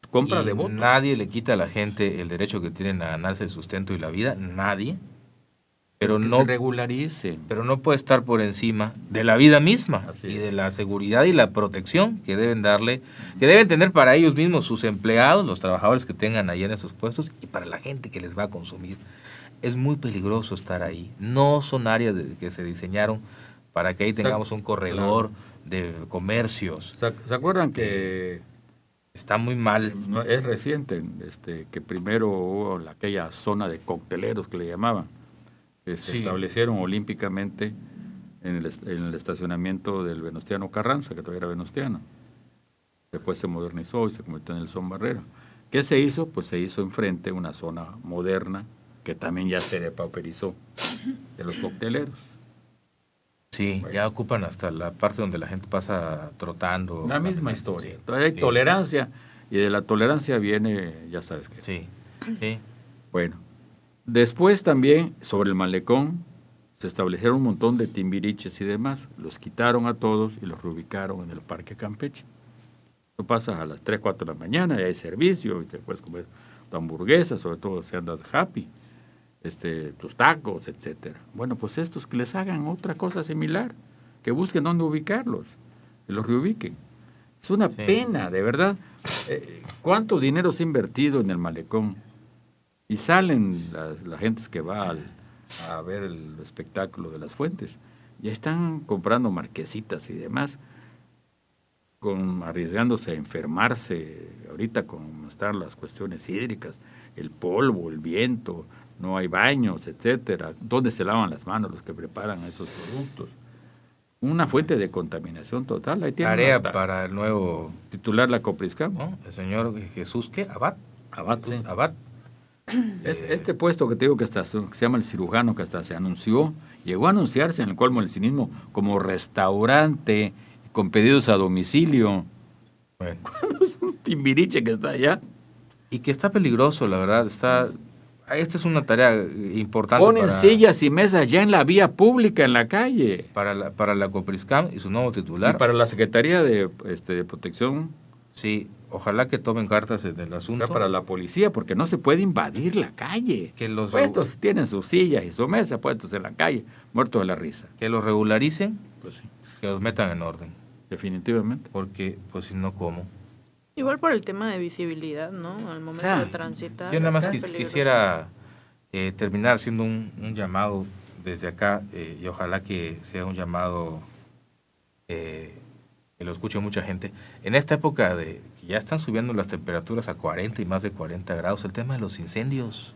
S6: Compra de votos.
S3: Nadie le quita a la gente el derecho que tienen a ganarse el sustento y la vida, nadie. Pero no
S6: se regularice.
S3: Pero no puede estar por encima de la vida misma y de la seguridad y la protección que deben darle, que deben tener para ellos mismos, sus empleados, los trabajadores que tengan ahí en esos puestos y para la gente que les va a consumir. Es muy peligroso estar ahí. No son áreas que se diseñaron para que ahí tengamos un corredor de comercios.
S6: ¿Se acuerdan que
S3: está muy mal?
S6: Es reciente que primero hubo aquella zona de cocteleros que le llamaban. Se establecieron olímpicamente en el estacionamiento del Venustiano Carranza, que todavía era venustiano. Después se modernizó y se convirtió en el Son Barrera. ¿Qué se hizo? Pues se hizo enfrente una zona moderna que también ya se depauperizó de los cocteleros.
S3: Sí, bueno, ya ocupan hasta la parte donde la gente pasa trotando.
S6: La misma historia. Sí. Todavía hay tolerancia y de la tolerancia viene, ya sabes qué.
S3: Sí.
S6: Bueno. Después también, sobre el malecón, se establecieron un montón de timbiriches y demás. Los quitaron a todos y los reubicaron en el Parque Campeche. Tú pasas a las 3, 4 de la mañana y hay servicio y te puedes comer tu hamburguesa, sobre todo si andas happy, tus tacos, etcétera. Bueno, pues estos que les hagan otra cosa similar, que busquen dónde ubicarlos, que los reubiquen. Es una pena, de verdad. ¿Cuánto dinero se ha invertido en el malecón? Y salen las gentes que va a ver el espectáculo de las fuentes. Ya están comprando marquesitas y demás, arriesgándose a enfermarse. Ahorita como están las cuestiones hídricas, el polvo, el viento, no hay baños, etcétera. ¿Dónde se lavan las manos los que preparan esos productos? Una fuente de contaminación total. Ahí tiene
S3: tarea para el nuevo
S6: titular la Copriscam,
S3: ¿no? El señor Jesús, ¿qué? Abad.
S6: Sí.
S3: Abad.
S6: Este puesto que te digo que se llama el cirujano, que hasta se anunció, llegó a anunciarse en el colmo del cinismo como restaurante con pedidos a domicilio.
S3: Bueno.
S6: ¿Cuándo es un timbiriche que está allá?
S3: Y que está peligroso, la verdad. Esta es una tarea importante.
S6: Ponen sillas y mesas ya en la vía pública, en la calle.
S3: Para la Copriscam y su nuevo titular.
S6: Y para la Secretaría de Protección.
S3: Sí, ojalá que tomen cartas en el asunto.
S6: O sea, para la policía, porque no se puede invadir la calle.
S3: Que los
S6: puestos tienen sus sillas y su mesa puestos en la calle, muertos de la risa.
S3: Que los regularicen,
S6: pues sí.
S3: Que los metan en orden.
S6: Definitivamente.
S3: Porque, pues si no, ¿cómo?
S4: Igual por el tema de visibilidad, ¿no? Al momento de transitar.
S3: Yo nada más quisiera terminar haciendo un llamado desde acá, y ojalá que sea un llamado que lo escuche mucha gente. En esta época de que ya están subiendo las temperaturas a 40 y más de 40 grados, el tema de los incendios.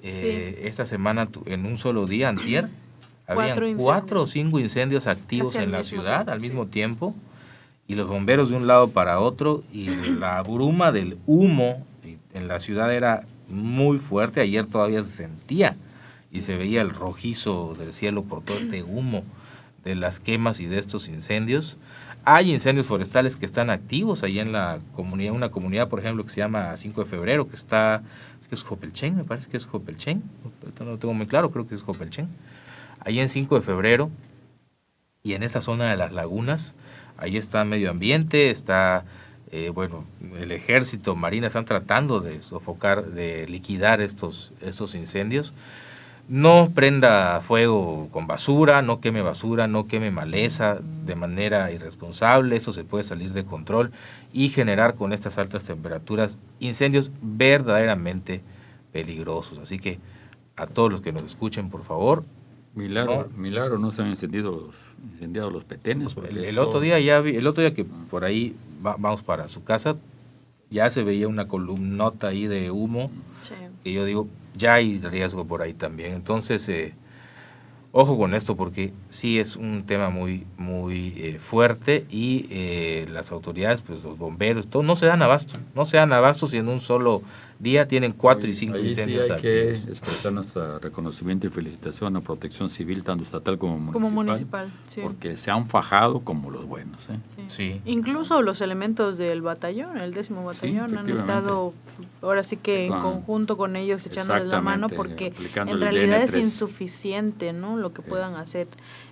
S3: Esta semana, en un solo día, antier, habían 4 o 5 incendios activos en la ciudad al mismo tiempo, y los bomberos de un lado para otro, y la bruma del humo en la ciudad era muy fuerte. Ayer todavía se sentía y se veía el rojizo del cielo por todo este humo de las quemas y de estos incendios. Hay incendios forestales que están activos ahí en la comunidad, una comunidad, por ejemplo, que se llama 5 de febrero, que es Jopelchen, me parece que es Jopelchen, no lo tengo muy claro, creo que es Jopelchen. Ahí en 5 de febrero y en esa zona de las lagunas, ahí está medio ambiente, está el ejército, Marina, están tratando de sofocar, de liquidar estos incendios. No prenda fuego con basura, no queme maleza de manera irresponsable, eso se puede salir de control y generar con estas altas temperaturas incendios verdaderamente peligrosos. Así que a todos los que nos escuchen, por favor.
S6: Milagro, no se han incendiado los petenes.
S3: El otro día que por ahí vamos para su casa, ya se veía una columnota ahí de humo, sí. Que yo digo, ya hay riesgo por ahí también. Entonces, ojo con esto, porque sí es un tema muy fuerte y las autoridades, pues los bomberos, todo, no se dan abasto si en un solo día tienen 4 y 5 incendios.
S6: Sí hay que expresar nuestro reconocimiento y felicitación a Protección Civil, tanto estatal como municipal, sí. Porque se han fajado como los buenos.
S4: Sí. Incluso los elementos del batallón, el 10º batallón, sí, han estado ahora sí que en conjunto con ellos echándoles la mano, porque en realidad es insuficiente, ¿no?, lo que puedan hacer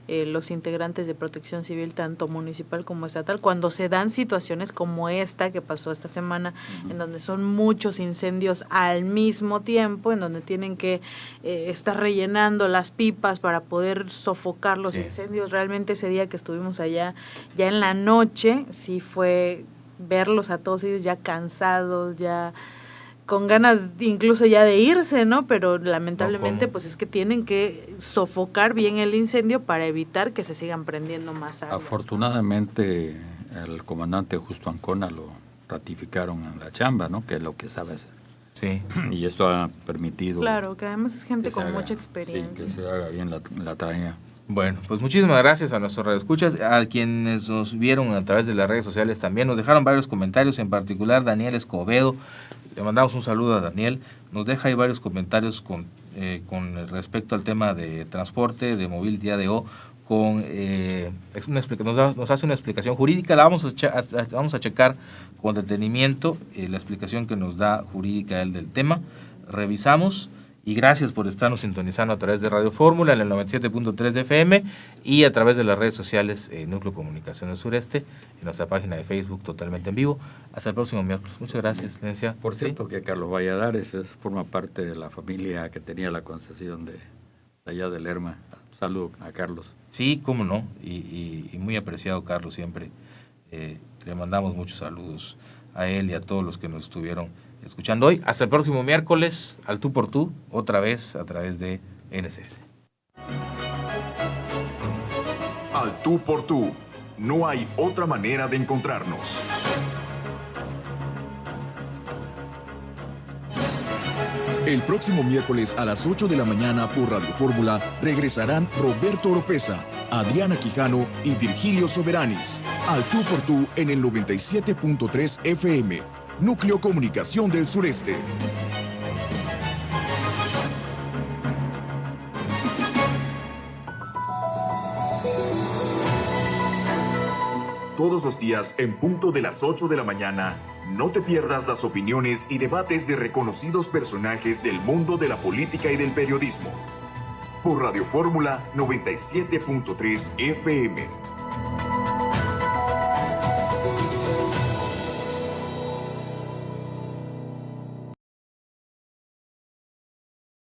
S4: los integrantes de Protección Civil, tanto municipal como estatal, cuando se dan situaciones como esta que pasó esta semana, en donde son muchos incendios al mismo tiempo, en donde tienen que estar rellenando las pipas para poder sofocar los incendios. Realmente ese día que estuvimos allá, ya en la noche, sí fue verlos a todos ellos ya cansados, ya con ganas incluso ya de irse, ¿no? Pero lamentablemente pues es que tienen que sofocar bien el incendio para evitar que se sigan prendiendo más áreas.
S6: Afortunadamente el comandante Justo Ancona lo ratificaron en la chamba, ¿no?, que es lo que sabe hacer.
S3: Sí.
S6: Y esto ha permitido...
S4: Claro, que además es gente con mucha experiencia.
S6: Sí, que se haga bien la tarea.
S3: Bueno, pues muchísimas gracias a nuestros radioescuchas, a quienes nos vieron a través de las redes sociales también. Nos dejaron varios comentarios, en particular Daniel Escobedo. Le mandamos un saludo a Daniel. Nos deja ahí varios comentarios con respecto al tema de transporte, de movilidad de nos hace una explicación jurídica. La vamos a checar con detenimiento, la explicación que nos da jurídica él del tema. Revisamos. Y gracias por estarnos sintonizando a través de Radio Fórmula en el 97.3 de FM y a través de las redes sociales Núcleo Comunicación del Sureste, en nuestra página de Facebook totalmente en vivo. Hasta el próximo miércoles. Muchas gracias, licenciado.
S6: Por cierto, que Carlos Valladares forma parte de la familia que tenía la concesión de allá de Lerma. Saludo a Carlos.
S3: Sí, cómo no, y muy apreciado Carlos siempre. Le mandamos muchos saludos a él y a todos los que nos estuvieron escuchando hoy. Hasta el próximo miércoles, al tú por tú, otra vez a través de NSS.
S1: Al tú por tú, no hay otra manera de encontrarnos.
S2: El próximo miércoles a las 8 de la mañana por Radio Fórmula regresarán Roberto Oropesa, Adriana Quijano y Virgilio Soberanis. Al tú por tú en el 97.3 FM. Núcleo Comunicación del Sureste.
S1: Todos los días, en punto de las 8 de la mañana, no te pierdas las opiniones y debates de reconocidos personajes del mundo de la política y del periodismo. Por Radio Fórmula 97.3 FM.